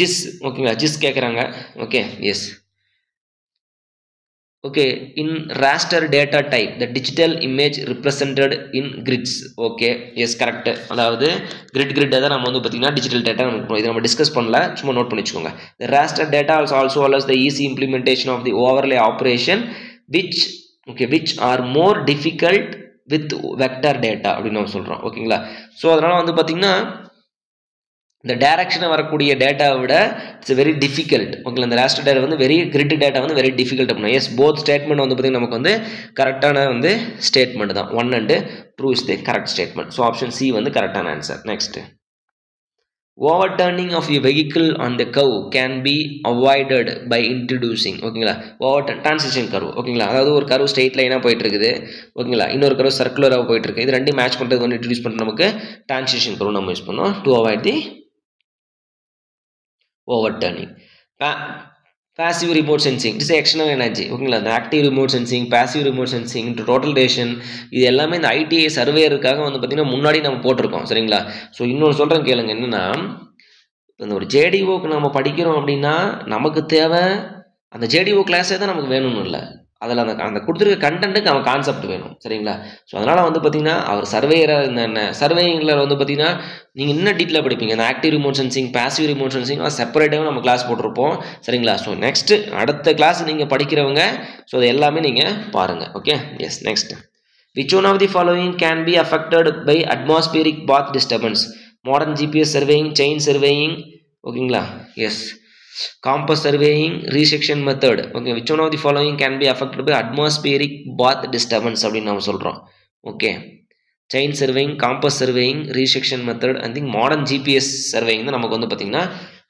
GIS ஓகேங்களா, GIS கேட்குறாங்க. Okay, yes. Okay, in raster data type the digital image represented in grids. Okay, yes, correct. அதாவது grid தான் நம்ம வந்து பார்த்தீங்கன்னா digital data நமக்கு இது நம்ம டிஸ்கஸ் பண்ணல, சும்மா நோட் பண்ணி வச்சுக்கோங்க. The raster data also allows the easy implementation of the overlay operation which are more difficult with vector data அப்படின்னு நம்ம சொல்கிறோம் ஓகேங்களா. ஸோ அதனால் வந்து பார்த்தீங்கன்னா இந்த டைரக்ஷனை வரக்கூடிய டேட்டாவை விட இட்ஸ் வெரி டிஃபிகல்ட் ஓகேங்களா. இந்த ராஸ்டர் டேட்டா வந்து வெரி கிரிட் டேட்டா வந்து வெரி டிஃபிகல்ட் அப்படின்னா எஸ், போத் ஸ்டேட்மெண்ட் வந்து பார்த்தீங்கன்னா நமக்கு வந்து கரெக்டான வந்து ஸ்டேட்மெண்ட் தான். 1 and 2 is the correct statement. So option C வந்து கரெக்டான answer. Next, overturning of a vehicle on the curve can be avoided by introducing ஓகேங்களா, டிரான்சிஷன் கர்வ் ஓகேங்களா. அதாவது ஒரு கர்வ் ஸ்ட்ரெயிட் லைனாக போயிட்டு இருக்குது ஓகேங்களா, இன்னொரு கர்வ் சர்க்குலராக போயிட்டு இருக்கு, இது ரெண்டு மேட்ச் பண்ணுறது வந்து இன்ட்ரடியூஸ் பண்ணுறது நமக்கு டிரான்சிஷன் கர்வ் நம்ம யூஸ் பண்ணோம் to avoid the overturning. Passive remote sensing, it is external energy ஓகேங்களா. இந்த active remote sensing, passive remote sensing, total ration, இது எல்லாமே இந்த ஐடிஐ சர்வேயருக்காக வந்து பார்த்தீங்கன்னா முன்னாடி நம்ம போட்டிருக்கோம் சரிங்களா. ஸோ இன்னொன்று சொல்கிறேன் கேளுங்க, என்னென்னா இந்த ஒரு ஜேடிஓக்கு நம்ம படிக்கிறோம் அப்படின்னா நமக்கு தேவை அந்த ஜேடிஓ கிளாஸே தான் நமக்கு வேணும்னு இல்லை, அதில் அந்த கொடுத்துருக்க கண்டென்ட்டுக்கு அவன் கான்செப்ட் வேணும் சரிங்களா. ஸோ அதனால் வந்து பார்த்தீங்கன்னா அவர் சர்வேயராக இருந்த சர்வேயிங்கில் வந்து பார்த்தீங்கன்னா நீங்கள் இன்னும் டீட்டெயிலாக படிப்பீங்க. அந்த active remote sensing, passive remote sensing செப்பரேட்டாகவும் நம்ம கிளாஸ் போட்டிருப்போம் சரிங்களா. ஸோ நெக்ஸ்ட்டு அடுத்த கிளாஸ் நீங்கள் படிக்கிறவங்க ஸோ அது எல்லாமே நீங்கள் பாருங்கள். Okay, yes. Next, which one of the following can be affected by atmospheric path disturbance? Modern GPS surveying, chain surveying ஓகேங்களா. Yes, compass surveying, resection method. Okay, which one of the following can be affected by atmospheric path disturbance அப்படின்னு நம்ம சொல்கிறோம். Okay, chain surveying, compass surveying, resection method, I think modern GPS surveying தான் நமக்கு வந்து பார்த்தீங்கன்னா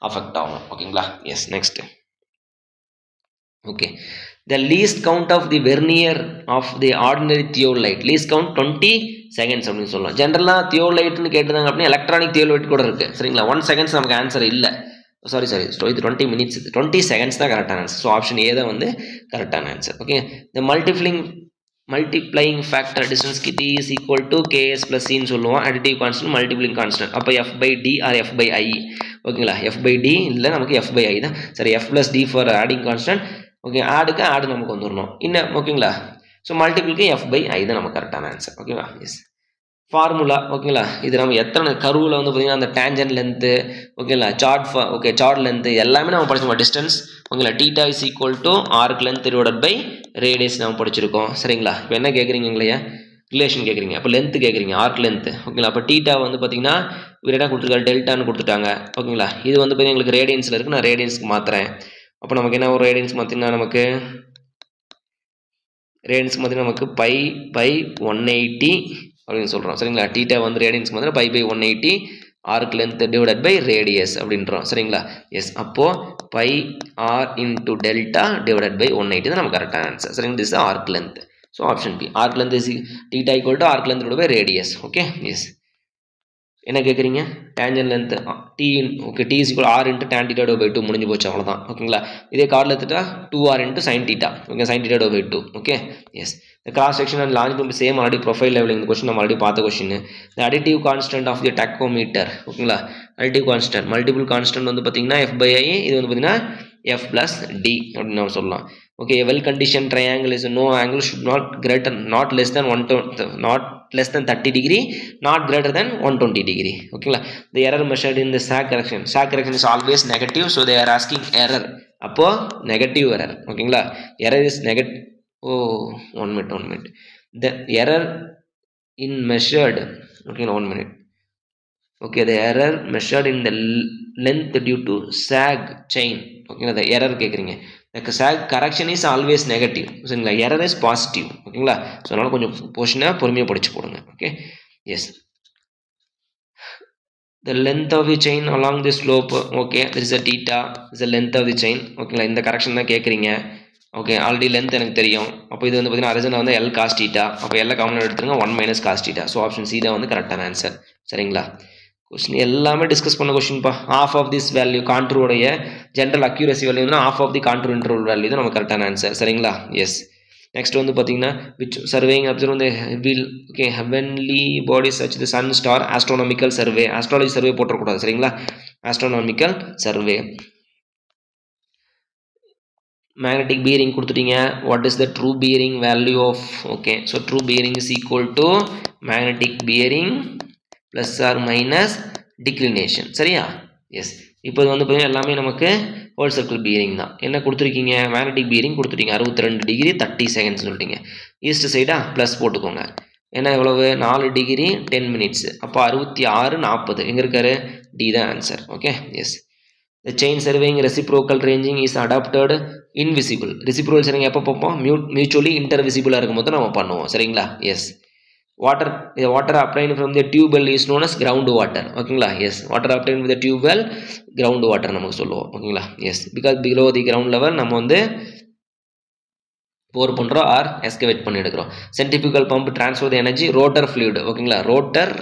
affect ஆகும் ஓகேங்களா. Yes, next. Okay, the least count of the vernier of the ordinary theodolite, least count 20 seconds அப்படின்னு சொல்லலாம். ஜென்ரலாக தியோலைட்னு கேட்டுதாங்க அப்படின்னா எலக்ட்ரானிக் தியோலைட் கூட இருக்குது சரிங்களா. 1 seconds நமக்கு ஆன்சர் இல்லை, சாரி ஸோ இது 20 minutes, 20 seconds தான் கரெக்டான ஆன்சர். ஸோ ஆப்ஷன் ஏ தான் வந்து கரெக்டான ஆன்சர். ஓகே, இந்த multiplying factor distance D is equal to KS plus சின்னு சொல்லுவோம், அடிட்டிவ் கான்ஸ்டன்ட், மல்டிப்ளிங் கான்ஸ்டன்ட். அப்போ F by D or F by I ஓகேங்களா. எஃப் பை டி இல்லை, நமக்கு எஃப் பை ஐ தான் சரி. F plus T for adding constant okay, ஆடுக்கு add நமக்கு வந்துடணும் இன்னும் ஓகேங்களா. ஸோ மல்டிபிளுக்கு எஃப் பை ஐ தான் நமக்கு கரெக்டான ஆன்சர் ஓகேவா. எஸ், ஃபார்முலா ஓகேங்களா. இது நம்ம எத்தனை கருவில் வந்து பார்த்தீங்கன்னா அந்த டேஞ்சன் லென்த்து ஓகேங்களா, சார்ட் லென்த்து எல்லாமே நம்ம படிச்சிருக்கோம். டிஸ்டன்ஸ் ஓகேங்களா, theta is equal to arc length divided by radius நம்ம படிச்சிருக்கோம் சரிங்களா. இப்போ என்ன கேட்குறீங்க இல்லையா, ரிலேஷன் கேட்குறீங்க, அப்போ லென்த்து கேட்குறீங்க, ஆர்க் லென்த்து ஓகேங்களா. அப்போ டீட்டா வந்து பார்த்தீங்கன்னா இவர் என்ன கொடுத்துருக்காரு, டெல்டான்னு கொடுத்துட்டாங்க ஓகேங்களா. இது வந்து பார்த்தீங்கன்னா எங்களுக்கு ரேடியன்ஸில் இருக்குது, நான் ரேடியன்ஸ்க்கு மாற்றுறேன். அப்போ நமக்கு என்ன ஒரு ரேடியன்ஸ் பார்த்தீங்கன்னா நமக்கு நமக்கு பை பை 180 அப்படின்னு சொல்கிறோம் சரிங்களா. டீட்டா வந்து ரேடியன்ஸ் மாதிரி pi by 180 arc length divided by radius அப்படின்றோம் சரிங்களா. எஸ், அப்போது pi R into delta divided by 180 தான் நம்ம கரெக்டான ஆன்சர் சரிங்களா. This arc length. So option B, arc length is theta equal to arc length divide by radius. Okay, yes. என்ன கேட்குறீங்க, tangent length T okay, T is equal R into tan theta divide by 2 முடிஞ்சு போச்சு, அவ்வளோதான் ஓகேங்களா. இதே கார்டில் எடுத்துட்டா 2r into sine theta okay, sine theta divide by 2 okay. Yes, the cross section and longitude same already profile leveling. இந்த question நம்ம already பார்த்த question. the additive constant of the tachometer ஓகேங்களா. additive constant multiple constant வந்து பார்த்தீங்கன்னா f by i, இது வந்து பார்த்தீங்கன்னா f plus d அப்படின்னு நம்ம சொல்லலாம். Okay, a well conditioned triangle is no angle should not less than 30 degree, not greater than 120 degree ஓகேங்களா. the error measured in the sag correction is always negative, so they are asking error. அப்போ negative error ஓகேங்களா. error is negative. Oh, one minute. The error in measured. Okay, 1 minute. Okay, the error measured in the length due to sag chain. Okay, the error கேக்குறீங்க. Correction is always negative சரிங்களா, error is positive ஓகேங்களா. So அதனால் கொஞ்சம் போர்ஷனை பொறுமையாக படிச்சு போடுங்க. Okay yes. The length of the chain along the slope, okay, there is a theta, is the length of the chain ஓகேங்களா. இந்த கரெக்ஷன் தான் கேட்குறீங்க. ஓகே ஆல்ரெடி லென்த் எனக்கு தெரியும். அப்போ இது வந்து பார்த்தீங்கன்னா அரிசனா வந்து எல் காஸ் டீட்டா, அப்போ எல்லாம் காமனாக எடுத்துருங்க 1 minus cos theta. So option C தான் வந்து கரெக்டான ஆன்சர் சரிங்களா. கொஸ்டின் எல்லாமே டிஸ்கஸ் பண்ண கொஸ்டின்ப்பா. ஆஃப் ஆஃப் திஸ் வேல்யூ கான்ட்ரூடைய ஜென்ரல் அக்யூரசி வேல்யூனா half of the contour interval value தான் நம்ம கரெக்டான ஆன்சர் சரிங்களா. எஸ். நெக்ஸ்ட் வந்து பார்த்தீங்கன்னா விச் சர்வேயிங் அப்சர்வ் வந்து will okay heavenly body such the sun star astronomical survey, astrology survey போட்டக்கூடாது சரிங்களா, ஆஸ்ட்ரோனாமிக்கல் சர்வே. மேக்னெட்டிக் பீரிங் கொடுத்துட்டீங்க. What is the true bearing value of okay. So true bearing is equal to magnetic bearing plus or minus declination சரியா. Yes. இப்போ வந்து பார்த்தீங்கன்னா எல்லாமே நமக்கு whole circle bearing தான். என்ன கொடுத்துருக்கீங்க, மேக்னெட்டிக் பீரிங் கொடுத்துட்டீங்க 62 டிகிரி 30 செகண்ட்ஸ் சொல்லிட்டீங்க. ஈஸ்ட் சைடா ப்ளஸ் போட்டுக்கோங்க. ஏன்னா எவ்வளவு 4 டிகிரி 10 மினிட்ஸ், அப்போ 66 40 எங்கே இருக்காரு, டி தான் answer. Okay yes. The chain surveying reciprocal ranging is adapted invisible. reciprocal surveying எப்போ பார்ப்போம், mutually intervisible இருக்கும்போது நம்ம பண்ணுவோம் சரிங்களா. S. water obtained from the tube well is known as ground water ஓகேங்களா. S. water obtained with the tube well ground water நமக்கு சொல்லுவோம் ஓகேங்களா. S. because below the ground level நம்ம வந்து போர் பண்ணுறோம் ஆர் எஸ்கவேட் பண்ணி எடுக்கிறோம். centrifugal pump transfer the energy rotor fluid ஓகேங்களா. ரோட்டர்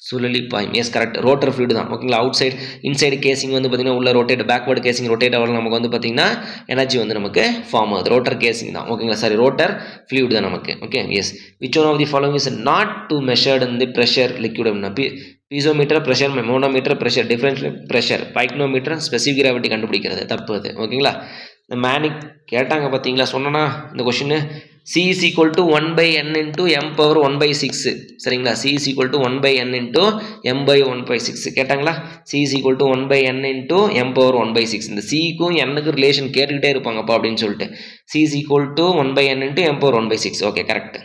சுழலி பாயும். எஸ் கரெக்ட், ரோட்டர் ஃப்ளூயிட் தான் ஓகேங்களா. அவுட் சைடு இன்சைடு கேசிங் வந்து பார்த்தீங்கன்னா உள்ள ரொட்டேட் பேக்வர்டு கேசிங் ரொட்டேட் ஆகலாம், நமக்கு வந்து பார்த்தீங்கன்னா எனர்ஜி வந்து நமக்கு ஃபார்ம் ஆகுது. ரோட்டர் கேசிங் தான் ஓகேங்களா, சாரி ரோட்டர் ஃப்ளூயிட் தான் நமக்கு. Okay yes. Which one of the following is not to measured in the pressure liquid அப்படின்னா piezometer pressure, manometer pressure, differential pressure, pycnometer specific gravity கண்டுபிடிக்கிறது தப்பு அது ஓகேங்களா. இந்த மேனிக் கேட்டாங்க பார்த்தீங்களா, சொன்னா இந்த question C is equal to 1 by n into m power 1 by 6 சரிங்களா. C is equal to 1 by n into m by 1 by 6 கேட்டாங்களா. C is equal to 1 by n into m power 1 by 6. இந்த Cக்கும் nக்கு relation கேட்டுக்கிட்டே இருப்பாங்கப்பா அப்படின்னு சொல்லிட்டு C is equal to 1 by n into m power 1 by 6. Okay correct.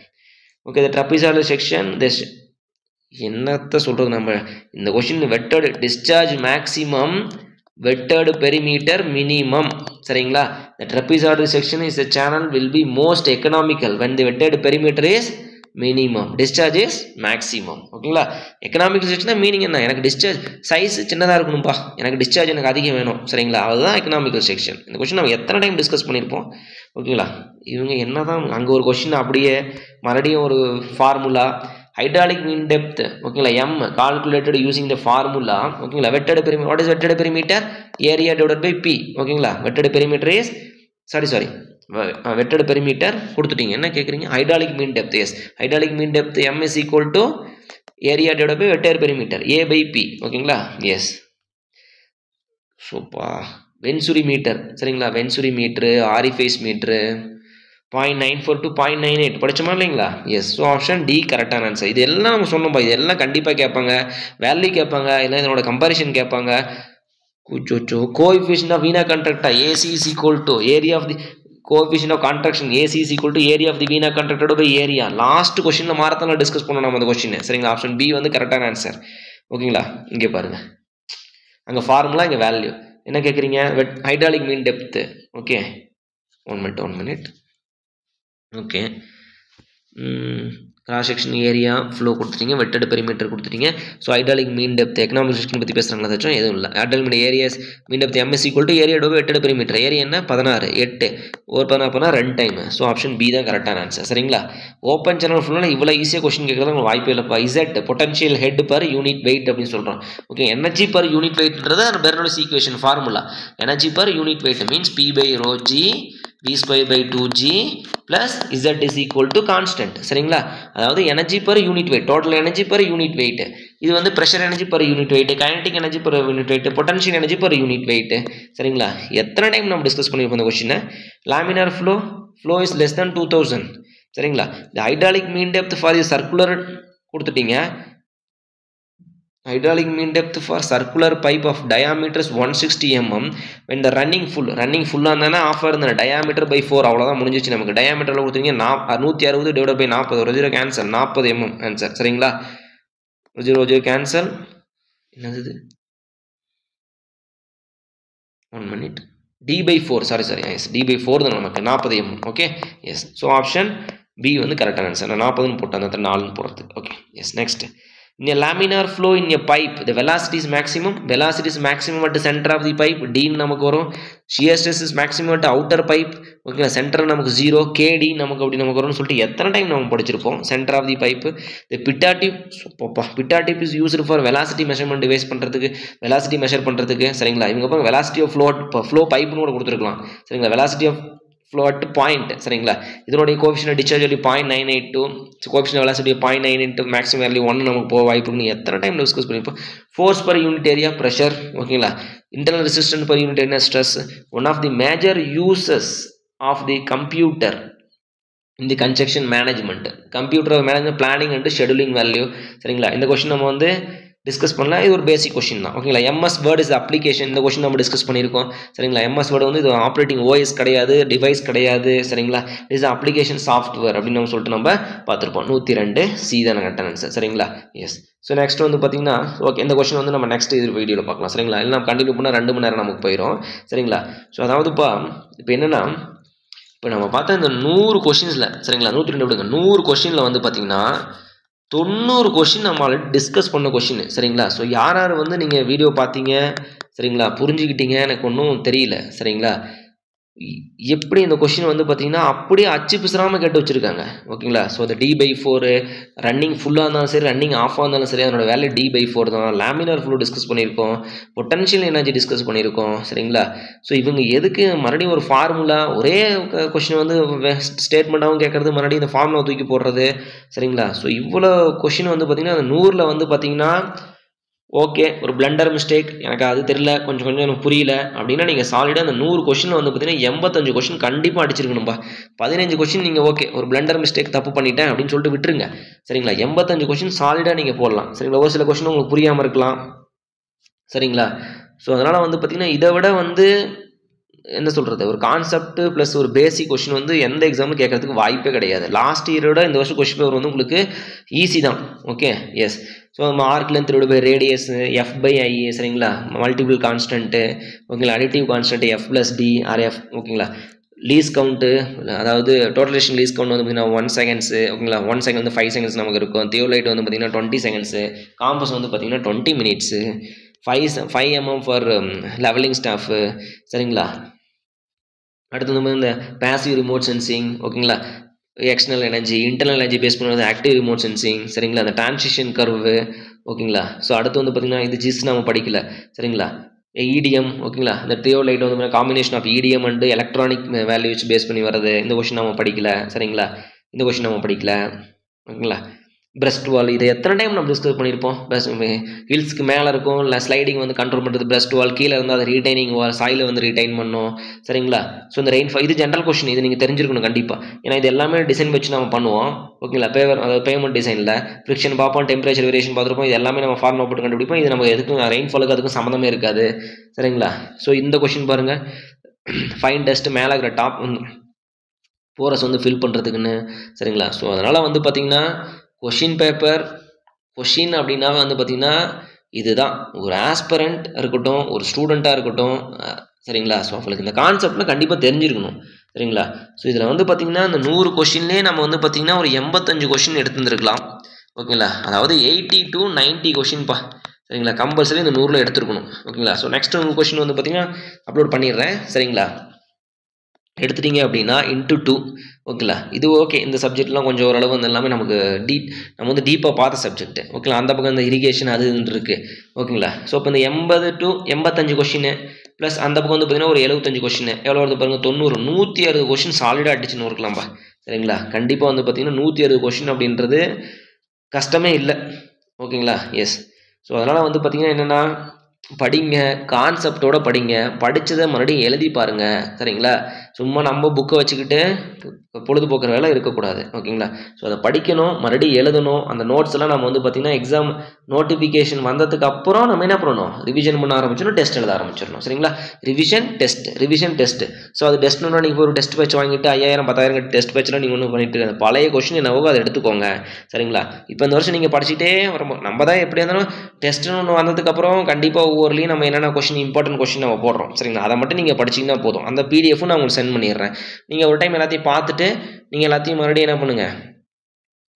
Okay the trapezoidal section this என்னத்த சொல்றது நம்ம இந்த question vetted discharge maximum vetted perimeter minimum சரிங்களா. the trapezoidal section is a channel will be most economical when the vetted perimeter is minimum, discharge is maximum ஓகேங்களா. Economical section meaning என்ன, எனக்கு discharge size சின்னதாக இருக்கணும்பா, எனக்கு discharge எனக்கு அதிகம் வேணும் சரிங்களா, அதுதான் எக்கனாமிக்கல் செக்ஷன். இந்த கொஸ்டின் நம்ம எத்தனை டைம் டிஸ்கஸ் பண்ணியிருப்போம் ஓகேங்களா. இவங்க என்ன தான் அங்கே ஒரு கொஸ்டின் அப்படியே மறுபடியும் ஒரு ஃபார்முலா hydraulic mean depth ஓகேங்களா m calculated using the formula ஓகேங்களா. vetted perimeter, what is vetted perimeter, area divided by p ஓகேங்களா. vetted perimeter is sorry vetted perimeter கொடுத்துட்டீங்க. என்ன கேட்குறீங்க, hydraulic mean depth. yes hydraulic mean depth m is equal to area divided by vetted perimeter a by p ஓகேங்களா. S. சூப்பா வென்சுரி metre சரிங்களா, வென்சுரி metre, orifice metre 0.94 to 0.98 படிச்சோமா இல்லைங்களா. S. So option D கரெக்டான answer. இது எல்லாம் நம்ம சொன்னோம்பா, இது எல்லாம் கண்டிப்பாக கேட்பாங்க, வேல்யூ கேட்பாங்க, இல்லை இதனோட கம்பாரிசன் கேட்பாங்க. Coefficient of vena contracta AC is equal to area of the coefficient of contraction AC is equal to area of the vena contracta by area. Last கொஸ்டினில் மாரத்தானில் டிஸ்கஸ் பண்ணோம் நம்ம அந்த கொஸ்டின் சரிங்களா. ஆப்ஷன் பி வந்து கரெக்டான answer ஓகேங்களா. இங்கே பாருங்க, அங்கே ஃபார்முலா, இங்கே வேல்யூ. என்ன கேட்குறீங்க, ஹைட்ராலிக் மீன் depth. Okay 1 minute okay. Cross section area flow கொடுத்துட்டீங்க, வெட்டட் பெரிமீட்டர் கொடுத்துட்டீங்க. ஸோ ஹைட்ராலிக் மீன் டெப்த் எக்கனாமிக் செக்ஷன் பற்றி பேசுகிறாங்களா, ஏதாச்சும் எதுவும் இல்லை. Hydraulic mean areas mean depth M is equal to area tofu vetted perimeter. Area என்ன 16 8 ஒரு 16 2 டைம். ஸோ ஆப்ஷன் பி தான் கரெக்டான ஆன்சர் சரிங்களா. ஓப்பன் சேனல் ஃபுல்லாக இவ்வளோ ஈஸியாக கொஸ்டின் கேட்கறது உங்களுக்கு வாய்ப்பே இல்லைப்பா. Z potential head per unit weight அப்படின்னு சொல்கிறோம். ஓகே எனர்ஜி பர் யூனிட் வெயிட்ன்றது Bernoulli's equation formula. Energy per unit weight means P by rho G v square by 2g plus z is equal to constant சரிங்களா. அதாவது energy per unit wait, total energy per unit wait. இது வந்து pressure energy per unit wait, kinetic energy per unit wait, potential energy per unit wait சரிங்களா. எத்தனை time நம்ம discuss பண்ணியிருப்போம் இந்த கொஸ்டினை. Laminar flow is less than 2000 சரிங்களா. இந்த hydraulic mean depth for the circular கொடுத்துட்டீங்க. hydraulic mean depth for circular pipe of diameter is 160 mm when the running full ஆனா ஆஃப் இருந்த diameter by 4 அவ்வளவுதான் முடிஞ்சிச்சு நமக்கு. diameterல கொடுத்தீங்க 160 divided by 40 ஒரு 0 கேன்சல் 40 mm ஆன்சர் சரிங்களா. 0 கேன்சல். என்னது 1 minute D/4 sorry S D/4 தான் நமக்கு 40 mm okay yes so option B வந்து கரெக்டான ஆன்சர் நான் 40ன்னு போட்டேன் அந்த 4ன்னு போடுறதுக்கு okay yes next in a laminar flow in a pipe the velocity is maximum at the center of the pipe d நமக்கு வரும் shear stress is maximum at outer pipe okay centre நமக்கு 0 kd நமக்கு அப்படி நமக்கு வரும்னு சொல்லிட்டு எத்தனை time நம்ம படிச்சிருப்போம் center of the pipe the pitot tip is used for velocity measurement device பண்றதுக்கு velocity measure பண்றதுக்கு சரிங்களா இவங்க பாருங்க velocity of flow pipe னு கூட கொடுத்திருக்கலாம் சரிங்களா velocity of flow at point சரிங்களா இதனுடைய coefficient discharge value 0.982 coefficient velocity 0.9 maximum value 1 நமக்கு போக வாய்ப்பு இருக்குன்னு எத்தனை டைம் டிஸ்கஸ் பண்ணிருப்போம் force per unit area pressure ஓகேங்களா internal resistance per unit area stress one of the major uses of the computer in the construction management computer management planning and scheduling value சரிங்களா இந்த question நம்ம வந்து discuss பண்ணலாம் இது ஒரு பேசிக் question தான் ஓகேங்களா MS Word இஸ் அப்ளிகேஷன் இந்த क्वेश्चन நம்ம டிஸ்கஸ் பண்ணியிருக்கோம் சரிங்களா MS Word வந்து இது ஆப்ரேட்டிங் OS கிடையாது டிவைஸ் கிடையாது சரிங்களா இஸ் அப்ளிகேஷன் சாஃப்ட்வேர் அப்படின்னு நம்ம சொல்லிட்டு நம்ம பார்த்துருப்போம் 102 சி தான் கரெக்டான ஆன்சர் சரிங்களா எஸ் ஸோ நெக்ஸ்ட் வந்து பார்த்தீங்கன்னா ஓகே இந்த क्वेश्चन வந்து நம்ம நெக்ஸ்ட் இது வீடியோவில் பார்க்கலாம் சரிங்களா இல்லை நம்ம கண்டினியூ பண்ணால் 2 மணி நேரம் நமக்கு போயிடும் சரிங்களா ஸோ அதாவதுப்பா இப்போ என்னென்னா இப்போ நம்ம பார்த்தா இந்த 100 கொஷின்ஸில் சரிங்களா 102 விடுங்க 100 கொஷினில் வந்து பார்த்தீங்கன்னா 90 கொஷின் நம்ம ஆல்ரெடி டிஸ்கஸ் பண்ண கொஷின் சரிங்களா ஸோ யார் யார் வந்து நீங்கள் வீடியோ பார்த்தீங்க சரிங்களா புரிஞ்சுக்கிட்டீங்க எனக்கு ஒன்றும் தெரியல சரிங்களா எப்படி இந்த கொஷின் வந்து பார்த்தீங்கன்னா அப்படியே அச்சு பிசுறாமல் கேட்டு வச்சுருக்காங்க ஓகேங்களா ஸோ அந்த D/4 ரன்னிங் ஃபுல்லாக இருந்தாலும் சரி ரன்னிங் ஆஃபாக இருந்தாலும் சரி அதனோட வேல்யூ D/4 தான் லேமினார் ஃப்ளோ டிஸ்கஸ் பண்ணியிருக்கோம் பொட்டன்ஷியல் எனர்ஜி டிஸ்கஸ் பண்ணியிருக்கோம் சரிங்களா ஸோ இவங்க எதுக்கு மறுபடியும் ஒரு ஃபார்முலா ஒரே கொஷின் வந்து ஸ்டேட்மெண்ட்டாகவும் கேட்குறது மறுபடியும் இந்த ஃபார்முலா தூக்கி போடுறது சரிங்களா ஸோ இவ்வளோ கொஷின் வந்து பார்த்திங்கன்னா அந்த 100ல் வந்து பார்த்திங்கன்னா ஓகே ஒரு பிளண்டர் மிஸ்டேக் எனக்கு அது தெரியல கொஞ்சம் எனக்கு புரியல அப்படின்னா நீங்கள் சாலிடாக அந்த 100 கொஷினில் வந்து பார்த்தீங்கன்னா 85 கொஷின் கண்டிப்பாக அடிச்சிருக்கணும்பா 15 கொஷின் நீங்கள் ஓகே ஒரு பிளண்டர் மிஸ்டேக் தப்பு பண்ணிட்டேன் அப்படின்னு சொல்லிட்டு விட்டுருங்க சரிங்களா 85 கொஷின் சாலிடாக நீங்கள் போடலாம் சரிங்களா ஒரு சில கொஷின் உங்களுக்கு புரியாமல் இருக்கலாம் சரிங்களா ஸோ அதனால் வந்து பார்த்திங்கன்னா இதை விட வந்து என்ன சொல்கிறது ஒரு கான்செப்ட் ப்ளஸ் ஒரு பேசிக் கொஷின் வந்து எந்த எக்ஸாமும் கேட்கறதுக்கு வாய்ப்பே கிடையாது லாஸ்ட் இயரோட இந்த வருஷம் கொஷின் பேப்பர் வந்து உங்களுக்கு ஈஸி தான் ஓகே எஸ் ஸோ நம்ம arc length divided by radius F/I சரிங்களா மல்டிபிள் கான்ஸ்டன்ட்டு ஓகேங்களா additive constant F+D or F ஓகேங்களா லீஸ் கவுண்ட்டு அதாவது டோட்டலேஷன் லீஸ் கவுண்ட் வந்து பார்த்தீங்கன்னா 1 செகண்ட்ஸ் ஓகேங்களா 1 செகண்ட் வந்து 5 செகண்ட்ஸ் நமக்கு இருக்கும் தியோலைட் வந்து பார்த்தீங்கன்னா 20 செகண்ட்ஸு காம்பஸ் வந்து பார்த்தீங்கன்னா 20 minutes 5 mm for levelling staff சரிங்களா அடுத்து வந்து இந்த பேசிவ் ரிமோட் சென்சிங் ஓகேங்களா external energy internal energy base பண்ணுறது ஆக்டிவ் ரிமோட் சென்சிங் சரிங்களா அந்த டிரான்சிஷன் கர்வு ஓகேங்களா ஸோ அடுத்து வந்து பார்த்திங்கன்னா இது ஜிஸ் நம்ம படிக்கல சரிங்களா EDM ஓகேங்களா இந்த தியோலைட் வந்து combination of EDM and electronic value வச்சு பேஸ் பண்ணி வர்றது இந்த கொஷின் நம்ம படிக்கல சரிங்களா இந்த கொஷின் நம்ம படிக்கல ஓகேங்களா பிரஸ்ட் வால் இதை எத்தனை டைம் நம்ம டிஸ்கஸ் பண்ணியிருப்போம் ஹில்ஸ்க்கு மேலே இருக்கும் இல்லை ஸ்லைடிங் வந்து கண்ட்ரோல் பண்ணுறது பிரஸ்ட் வால் கீழே இருந்தால் அது ரீடைனிங் வால் சாயில் வந்து ரீடைன் பண்ணும் சரிங்களா ஸோ இந்த ரெயின்ஃபால் இது ஜென்ரல் கொஸ்டின் இது நீங்கள் தெரிஞ்சிருக்கணும் கண்டிப்பாக ஏன்னா இது எல்லாமே டிசைன் வச்சு நம்ம பண்ணுவோம் ஓகேங்களா அதாவது பேமெண்ட் டிசைனில் ஃப்ரிக்ஷன் பார்ப்போம் டெம்பரேச்சர் வேரியேஷன் பார்த்துருப்போம் இது எல்லாமே நம்ம ஃபார்முலா போட்டு கண்டுபிடிப்போம் இது நம்ம எதுக்கும் ரெயின்ஃபாலுக்கு அதுக்கும் சம்மந்தமே இருக்காது சரிங்களா ஸோ இந்த கொஸ்டின் பாருங்கள் ஃபைன் டஸ்ட் மேலே இருக்கிற டாப் போரஸ் வந்து ஃபில் பண்ணுறதுக்குன்னு சரிங்களா ஸோ அதனால் வந்து பார்த்திங்கன்னா கொஷின் பேப்பர் கொஷின் அப்படின்னா வந்து பார்த்திங்கன்னா இதுதான் ஒரு ஆஸ்பரண்ட் இருக்கட்டும் ஒரு ஸ்டூடெண்ட்டாக இருக்கட்டும் சரிங்களா ஸோ அவங்களுக்கு இந்த கான்செப்டில் கண்டிப்பாக தெரிஞ்சிருக்கணும் சரிங்களா ஸோ இதில் வந்து பார்த்திங்கன்னா இந்த 100 கொஷின்லேயே நம்ம வந்து பார்த்திங்கன்னா ஒரு 85 கொஷின் எடுத்துருந்துருக்கலாம் ஓகேங்களா அதாவது 80 to 90 கொஷின்ப்பா சரிங்களா கம்பல்சரி இந்த 100ல் எடுத்துருக்கணும் ஓகேங்களா ஸோ நெக்ஸ்ட் கொஷின் வந்து பார்த்திங்கன்னா அப்லோட் பண்ணிடுறேன் சரிங்களா எடுத்துட்டீங்க அப்படின்னா இன்ட்டு 2 ஓகேங்களா இது ஓகே இந்த சப்ஜெக்ட்லாம் கொஞ்சம் ஓரளவு வந்து எல்லாமே நமக்கு நம்ம வந்து டீப்பாக பார்த்த சப்ஜெக்ட் ஓகேங்களா அந்த பக்கம் இந்த இரிகேஷன் அது இருக்குது ஓகேங்களா ஸோ இப்போ இந்த 80 to 85 கொஷின் ப்ளஸ் அந்த பக்கம் வந்து பார்த்தீங்கன்னா ஒரு 75 கொஷின் எவ்வளோ வருது பாருங்கள் 90 160 கொஷின் சாலிடாக அடிச்சுன்னு இருக்கலாம்ப்பா சரிங்களா கண்டிப்பாக வந்து பார்த்தீங்கன்னா 160 கொஷின் அப்படின்றது கஷ்டமே இல்லை ஓகேங்களா எஸ் ஸோ அதனால் வந்து பார்த்திங்கன்னா என்னென்னா படிங்க கான்செப்டோட படிங்க படித்ததை மறுபடியும் எழுதி பாருங்கள் சரிங்களா சும்மா நம்ம புக்கை வச்சுக்கிட்டு பொழுதுபோக்குற வேலை இருக்கக்கூடாது ஓகேங்களா ஸோ அதை படிக்கணும் மறுபடியும் எழுதணும் அந்த நோட்ஸ் எல்லாம் நம்ம வந்து பார்த்திங்கன்னா எக்ஸாம் நோட்டிஃபிகேஷன் வந்ததுக்கு அப்புறம் நம்ம என்ன பண்ணணும், ரிவிஷன் பண்ண ஆரம்பிச்சிடணும், டெஸ்ட் எழுத ஆரம்பிச்சிடணும். சரிங்களா, ரிவிஷன் டெஸ்ட். ஸோ அது டெஸ்ட்னா நீங்கள் ஒரு டெஸ்ட் பேட்ச் வாங்கிட்டு 5000 10,000 கட்டி டெஸ்ட் பேட்ச்லாம் நீங்கள் ஒன்றும் பண்ணிட்டு இருக்காது. பழைய கொஸ்டின் என்னவோ அதை எடுத்துக்கோங்க. சரிங்களா, இப்போ இந்த வருஷம் நீங்கள் படிச்சுட்டே வரும்போது நம்ம தான் எப்படி இருந்தாலும் டெஸ்ட்னு ஒன்று வந்ததுக்கப்புறம் கண்டிப்பாக ஒவ்வொருலையும் நம்ம என்னென்ன கொஸ்டின் இம்பார்ட்டன்ட் கொஸ்டின் நம்ம போடுறோம். சரிங்களா, அதை மட்டும் நீங்கள் படிச்சிங்கன்னா போதும். அந்த பிடிஎஃப்பும் நான் உங்களுக்கு சென்ட் பண்ணிடுறேன். நீங்கள் ஒரு டைம் எல்லாத்தையும் பார்த்துட்டு நீங்கள் எல்லாத்தையும் மறுபடியும் என்ன பண்ணுங்கள்,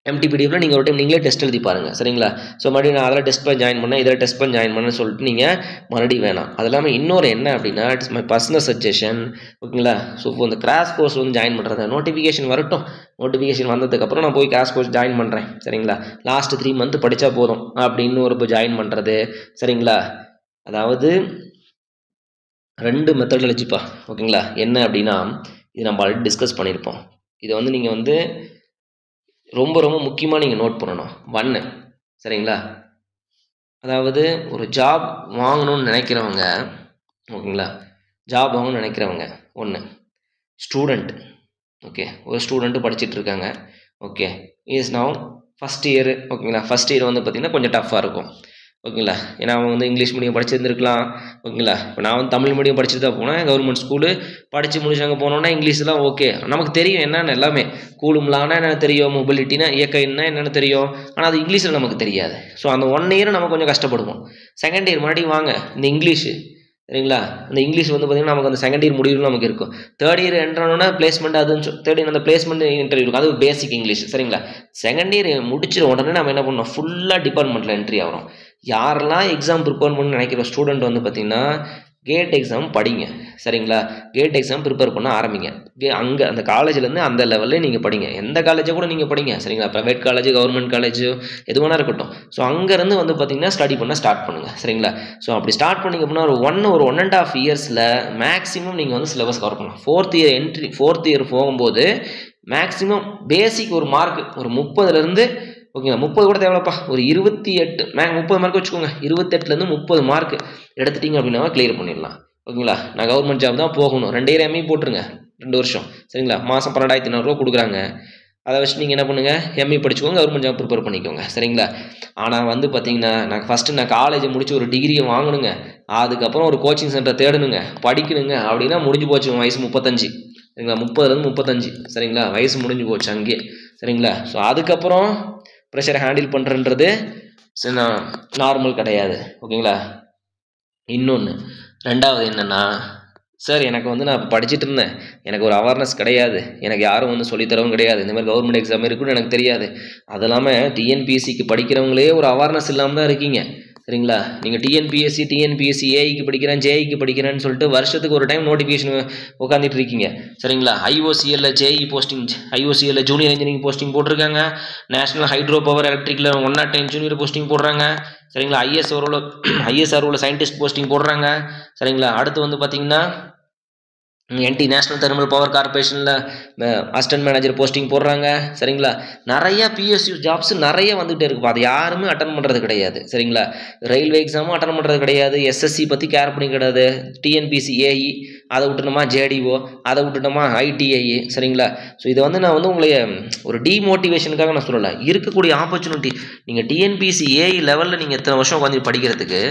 எம்டிபிடிஎஃப்ல நீங்கள் ஒரு டைம் நீங்களே டெஸ்ட் எழுதி பாருங்கள். சரிங்களா, ஸோ மறுபடியும் நான் அதில் டெஸ்ட் பண்ண ஜாயின் பண்ணேன், இதில் டெஸ்ட் பண்ண ஜாயின் பண்ணேன்னு சொல்லிட்டு நீங்கள் மறுபடியும் வேணாம். அது இல்லாமல் இன்னொரு என்ன அப்படின்னா, இட்ஸ் மை பர்சனல் சஜஷன். ஓகேங்களா, ஸோ இப்போ இந்த கிராஷ் கோர்ஸ் வந்து ஜாயின் பண்ணுறது நோட்டிஃபிகேஷன் வரட்டும். நோட்டிஃபிகேஷன் வந்ததுக்கப்புறம் நான் போய் கிராஷ் கோர்ஸ் ஜாயின் பண்ணுறேன். சரிங்களா, லாஸ்ட் 3 மந்த் படித்தா போதும் அப்படின்னு ஒரு இப்போ ஜாயின் பண்ணுறது. சரிங்களா, அதாவது 2 மெத்தடாலஜிப்பா. ஓகேங்களா, என்ன அப்படின்னா இது நம்ம ஆல்ரெடி டிஸ்கஸ் பண்ணியிருப்போம். இதை வந்து நீங்கள் வந்து ரொம்ப ரொம்ப முக்கியமாக நீங்கள் நோட் பண்ணணும். 1, சரிங்களா, அதாவது ஒரு ஜாப் வாங்கணும்னு நினைக்கிறவங்க, ஓகேங்களா, ஜாப் வாங்கணும்னு நினைக்கிறவங்க 1 ஸ்டூடெண்ட். ஓகே, ஒரு ஸ்டூடெண்ட்டு படிச்சுட்டு இருக்காங்க. Okay, is now first year. ஓகேங்களா, ஃபஸ்ட் இயர் வந்து பார்த்திங்கன்னா கொஞ்சம் டஃப்பாக இருக்கும். ஓகேங்களா, ஏன்னா அவன் வந்து இங்கிலீஷ் மீடியம் படிச்சிருந்துருக்கலாம். ஓகேங்களா, இப்போ நான் வந்து தமிழ் மீடியம் படிச்சுட்டு தான் போனேன். கவர்மெண்ட் ஸ்கூலு படித்து முடிச்சாங்க போனோன்னா இங்கிலீஷ்லாம் ஓகே, நமக்கு தெரியும் என்னென்னு எல்லாமே. கூலும்லான்னா என்னென்னு தெரியும், மொபிலிட்டினா இயற்கைன்னா என்னென்னு தெரியும், ஆனால் அது இங்கிலீஷில் நமக்கு தெரியாது. ஸோ அந்த 1 இயர் நம்ம கொஞ்சம் கஷ்டப்படுவோம். செகண்ட் இயர் மறுபடியும் வாங்க இந்த இங்கிலீஷு. சரிங்களா, அந்த இங்கிலீஷ் வந்து பார்த்திங்கன்னா நமக்கு அந்த செகண்ட் இயர் முடிவு நமக்கு இருக்கும். தேர்ட் இயர் என்ட்ரானோன்னா பிளேஸ்மெண்ட் அதுன்னு தேர்ட் இயர் அந்த பிளேஸ்மெண்ட் இன்டர்வியூ இருக்கும். அது பேசிக் இங்கிலீஷ். சரிங்களா, செகண்ட் இயர் முடிச்சிட உடனே நம்ம என்ன பண்ணோம், ஃபுல்லாக டிபார்ட்மெண்ட்டில் என்ட்ரி ஆகிறோம். யாரெல்லாம் எக்ஸாம் ப்ரிப்பேர் பண்ணணும்னு நினைக்கிற ஸ்டூடெண்ட் வந்து பார்த்திங்கன்னா கேட் எக்ஸாம் படிங்க. சரிங்களா, கேட் எக்ஸாம் ப்ரிப்பேர் பண்ண ஆரம்பிங்க. அங்கே அந்த காலேஜ்லேருந்து அந்த லெவலில் நீங்கள் படிங்க. எந்த காலேஜை கூட நீங்கள் படிங்க. சரிங்களா, ப்ரைவேட் காலேஜ் கவர்மெண்ட் காலேஜ் எது வேணா இருக்கட்டும். ஸோ அங்கேருந்து வந்து பார்த்திங்கன்னா ஸ்டடி பண்ண ஸ்டார்ட் பண்ணுங்கள். சரிங்களா, ஸோ அப்படி ஸ்டார்ட் பண்ணிங்க அப்படின்னா ஒரு 1.5 இயர்ஸில் மேக்ஸிமம் நீங்கள் வந்து சிலபஸ் கவர் பண்ணலாம். ஃபோர்த் இயர் போகும்போது மேக்ஸிமம் பேசிக் ஒரு மார்க் ஒரு 30லேருந்து, ஓகேங்களா, 30 கூட தேவைப்பா, ஒரு 28 30 மார்க் வச்சுக்கோங்க. 28லேருந்து 30 மார்க் எடுத்துட்டிங்க அப்படின்னா கிளியர் பண்ணிடலாம். ஓகேங்களா, நான் கவர்மெண்ட் ஜாப் தான் போகணும். 2 இயர் எம்இ போட்டுருங்க, 2 வருஷம். சரிங்களா, மாதம் 12,400 கொடுக்குறாங்க. அதை வச்சு நீங்கள் என்ன பண்ணுங்கள், எம்இ படிச்சுக்கோங்க, கவர்மெண்ட் ஜாப் ப்ரிப்பேர் பண்ணிக்கோங்க. சரிங்களா, ஆனால் வந்து பார்த்தீங்கன்னா நான் காலேஜ் முடிச்சு ஒரு டிகிரியை வாங்கணுங்க, அதுக்கப்புறம் ஒரு கோச்சிங் சென்டர் தேடணுங்க, படிக்கணுங்க அப்படின்னா முடிஞ்சு போச்சு. வயசு 35. சரிங்களா, 30லேருந்து 35. சரிங்களா, வயசு முடிஞ்சு போச்சு அங்கே. சரிங்களா, ஸோ அதுக்கப்புறம் ப்ரெஷரை ஹேண்டில் பண்ணுறன்றது நார்மல் கிடையாது. ஓகேங்களா, இன்னொன்று 2வது என்னென்னா, சார் எனக்கு வந்து நான் படிச்சுட்டு இருந்தேன், எனக்கு ஒரு அவேர்னஸ் கிடையாது, எனக்கு யாரும் வந்து சொல்லித்தரவும் கிடையாது, இந்த மாதிரி கவர்மெண்ட் எக்ஸாம் இருக்குன்னு எனக்கு தெரியாது. அது இல்லாமல் டிஎன்பிஎஸ்சிக்கு படிக்கிறவங்களே ஒரு அவேர்னஸ் இல்லாமல் தான் இருக்கீங்க. சரிங்களா, நீங்கள் டிஎன்பிஎஸ்சி ஏஐக்கு படிக்கிறேன், ஜேஐக்கு படிக்கிறேன்னு சொல்லிட்டு வருஷத்துக்கு ஒரு டைம் நோட்டிஃபிகேஷன் உட்காந்துட்டு இருக்கீங்க. சரிங்களா, ஐஓசிஎல்ல ஜேஇ போஸ்டிங், ஐஓசிஎல்ல ஜூனியர் இன்ஜினியரிங் போஸ்டிங் போட்டிருக்காங்க, நேஷனல் ஹைட்ரோ பவர் எலக்ட்ரிக்கில் 109 ஜூனியர் போஸ்டிங் போடுறாங்க. சரிங்களா, ஐஎஸ்ஆர்ஓவில் சயின்டிஸ்ட் போஸ்டிங் போடுறாங்க. சரிங்களா, அடுத்து வந்து பார்த்தீங்கன்னா என்டி நேஷனல் தெர்மல் பவர் கார்பரேஷனில் அசிஸ்டன்ட் மேனேஜர் போஸ்டிங் போடுறாங்க. சரிங்களா, நிறையா பிஎஸ்யூ ஜாப்ஸ் நிறைய வந்துகிட்டே இருக்குப்பா. அது யாருமே அட்டன் பண்ணுறது கிடையாது. சரிங்களா, ரயில்வே எக்ஸாமும் அட்டன் பண்ணுறது கிடையாது, எஸ்எஸ்சி பற்றி கேர் பண்ணி கிடையாது, டிஎன்பிசி ஏஇ அதை விட்டுட்டோமா, ஜேடிஓ அதை விட்டுட்டோமா, ஐடிஐ. சரிங்களா, ஸோ இதை வந்து நான் வந்து உங்களை ஒரு டிமோட்டிவேஷனுக்காக நான் சொல்லலை, இருக்கக்கூடிய ஆப்பர்ச்சுனிட்டி. நீங்கள் டிஎன்பிசி ஏஇ லெவலில் நீங்கள் எத்தனை வருஷம் உட்காந்து படிக்கிறதுக்கு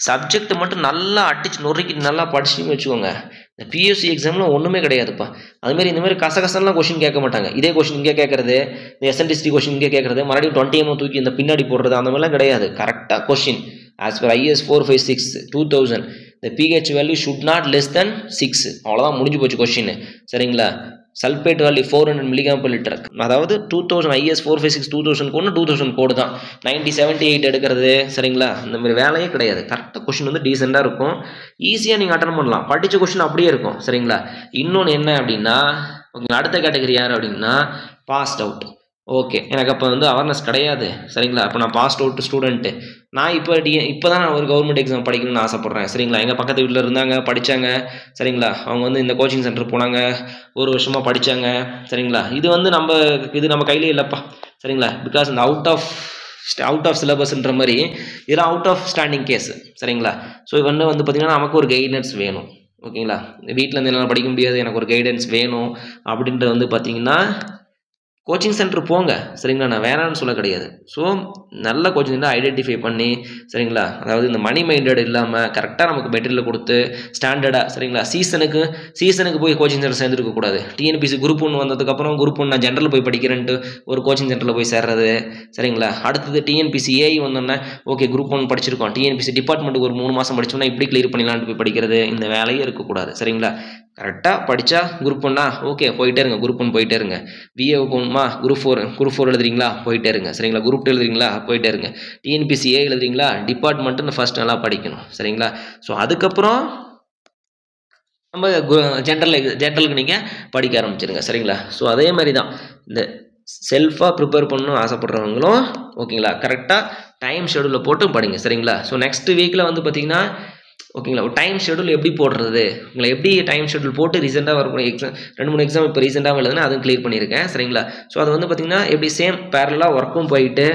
சப்ஜெக்ட் மட்டும் நல்லா அடிச்சு நொறுக்கிட்டு நல்லா படிச்சுன்னு வச்சுக்கோங்க, இந்த பிஎஸ்சி எக்ஸாம்லாம் ஒன்றுமே கிடையாதுப்பா. அதுமாரி இந்த மாதிரி கசகசன்லாம் கொஸ்டின் கேட்க மாட்டாங்க. இதே கொஸ்டின் இங்கே கேட்கறது, இந்த எஸ்என்டிஸ்டி கொஸ்டின் இங்கே கேட்கறது, மறுபடியும் 20 தூக்கி இந்த பின்னாடி போடுறது, அந்த மாதிரிலாம் கிடையாது. கரெக்டாக question as per IAS 456 2000 the pH value should not less than 6. அவ்வளோதான், முடிஞ்சு போச்சு கொஸ்டின். சரிங்களா, சல்பேட் வேல்யூ 400 mg/L. அதாவது 2000 IAS 456 2000 கோடு 2000 கோடு தான். 9078 எடுக்கிறது. சரிங்களா, இந்த மாதிரி வேலையே கிடையாது. கரெக்டாக கொஸ்டின் வந்து டீசெண்டாக இருக்கும், ஈஸியாக நீங்கள் அட்டன் பண்ணலாம். படித்த கொஸ்டின் அப்படியே இருக்கும். சரிங்களா, இன்னொன்று என்ன அப்படின்னா, அடுத்த கேட்டகரி யார் அப்படின்னா பாஸ்ட் அவுட். ஓகே, எனக்கு அப்போ வந்து அவேர்னஸ் கிடையாது. சரிங்களா, அப்போ நான் பாஸ்ட் அவுட் ஸ்டூடெண்ட்டு. நான் இப்போ தான் நான் ஒரு கவர்மெண்ட் எக்ஸாம் படிக்கணும்னு ஆசைப்பட்றேன். சரிங்களா, எங்கள் பக்கத்து வீட்டில் இருந்தாங்க, படித்தாங்க. சரிங்களா, அவங்க வந்து இந்த கோச்சிங் சென்டர் போனாங்க, ஒரு வருஷமாக படித்தாங்க. சரிங்களா, இது வந்து நம்ம கையிலே இல்லைப்பா. சரிங்களா, பிகாஸ் இந்த அவுட் ஆஃப் சிலபஸ்ன்ற மாதிரி இதெல்லாம் அவுட் ஆஃப் ஸ்டாண்டிங் கேஸ். சரிங்களா, ஸோ இவன்னு வந்து பார்த்திங்கன்னா நமக்கு ஒரு கைடன்ஸ் வேணும். ஓகேங்களா, வீட்டில் இருந்து என்னால் படிக்க முடியாது, எனக்கு ஒரு கைடன்ஸ் வேணும் அப்படின்றது வந்து பார்த்திங்கன்னா கோச்சிங் சென்டர் போங்க சரிங்களா, நான் வேணான்னு சொல்ல கிடையாது. ஸோ நல்ல கோச்சிங் சென்டர் ஐடென்டிஃபை பண்ணி சரிங்களா, அதாவது இந்த மணி மைண்டட் இல்லாமல் கரெக்டாக நமக்கு மெட்டீரியல் கொடுத்து ஸ்டாண்டர்டாக சரிங்களா, சீசனுக்கு போய் கோச்சிங் சென்டர் சேர்ந்துருக்கக்கூடாது. டிஎன்பிசி குரூப் 1 வந்ததுக்கப்புறம் குரூப் 1 நான் ஜென்ரல் போய் படிக்கிறேன்ட்டு ஒரு கோச்சிங் சென்டரில் போய் சேர்றது சரிங்களா. அடுத்தது டிஎன்பிசி ஏஐ வந்தோன்னே ஓகே குரூப் 1 படிச்சிருக்கோம், டிஎன்பிசி டிபார்ட்மெண்ட்டுக்கு ஒரு 3 மாதம் படிச்சோன்னா இப்படி கிளியர் பண்ணிடலான்ட்டு போய் படிக்கிறது, இந்த வேலையே இருக்கக்கூடாது சரிங்களா. கரெக்டாக படித்தா குரூப் 1 ஓகே போயிட்டே இருங்க, குரூப் 1 போயிட்டே இருங்க. பிஏ போகணுமா குரூப் 4 எழுதுறீங்களா போயிட்டே இருங்க சரிங்களா. குரூப் 2 எழுதுறீங்களா போயிட்டே இருங்க. டிஎன்பிசி ஏ எழுதுறீங்களா டிபார்ட்மெண்ட்டுன்னு ஃபஸ்ட் நல்லா படிக்கணும் சரிங்களா. ஸோ அதுக்கப்புறம் நம்ம ஜென்ரலுக்கு நீங்கள் படிக்க ஆரம்பிச்சிருங்க சரிங்களா. ஸோ அதே மாதிரி தான் இந்த செல்ஃபாக ப்ரிப்பேர் பண்ணணும் ஆசைப்படுறவங்களும் ஓகேங்களா கரெக்டாக டைம் ஷெடியூலில் போட்டு படிங்க சரிங்களா. ஸோ நெக்ஸ்ட் வீக்கில் வந்து பார்த்திங்கன்னா ஓகேங்களா ஒரு டைம் ஷெடியூல் எப்படி போடுறது, உங்களை எப்படி டைம் ஷெடியூல் போட்டு ரீசெண்டாக வரக்கூடிய எக்ஸாம் 2-3 எக்ஸாம் இப்போ ரீசெண்டாக எழுதுனா அதுவும் கிளியர் பண்ணியிருக்கேன் சரிங்களா. ஸோ அது வந்து பார்த்திங்கன்னா எப்படி சேம் பேரலாக ஒர்க்கும் போயிட்டு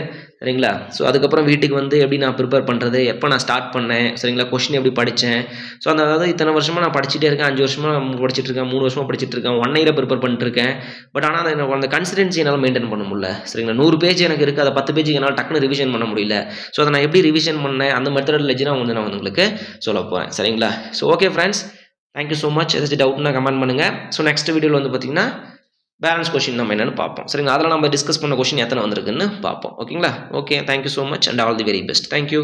சரிங்களா. ஸோ அதுக்கப்புறம் வீட்டுக்கு வந்து எப்படி நான் ப்ரிப்பேர் பண்ணுறது, எப்போ நான் ஸ்டார்ட் பண்ணேன் சரிங்களா, கொஷின் எப்படி படித்தேன். ஸோ அதாவது இத்தனை வருஷமாக நான் படிச்சுட்டே இருக்கேன், 5 வருஷமாக படிச்சுட்டு இருக்கேன், 3 வருஷமாக படிச்சுட்டு இருக்கேன், 1 இயரை ப்ரிப்பேர் பண்ணிட்டுருக்கேன். பட் ஆனால் அந்த கன்சிஸ்டன்சி என்னால் மெயின்டைன் பண்ண முடியல சரிங்களா. 100 பேஜ் எனக்கு இருக்குது, அதை 10 பேஜுக்கு என்னால் டக்குன்னு ரிவிஷன் பண்ண முடியல. ஸோ அதை நான் எப்படி ரிவிஷன் பண்ணேன் அந்த மெத்தடாலஜினா நான் உங்களுக்கு சொல்ல போகிறேன் சரிங்களா. So okay friends, thank you so much. ஏதாச்சும் டவுட்னா கமெண்ட் பண்ணுங்கள். ஸோ நெக்ஸ்ட் வீடியோவில் வந்து பார்த்திங்கன்னா பேலன்ஸ் கொஷின் நம்ம என்னென்னு பார்ப்போம் சரிங்களா. அதில் நம்ம டிஸ்கஸ் பண்ண கொஷின் எத்தனை வந்திருக்குன்னு பார்ப்போம் ஓகேங்களா. Okay, thank you so much and all the very best. Thank you.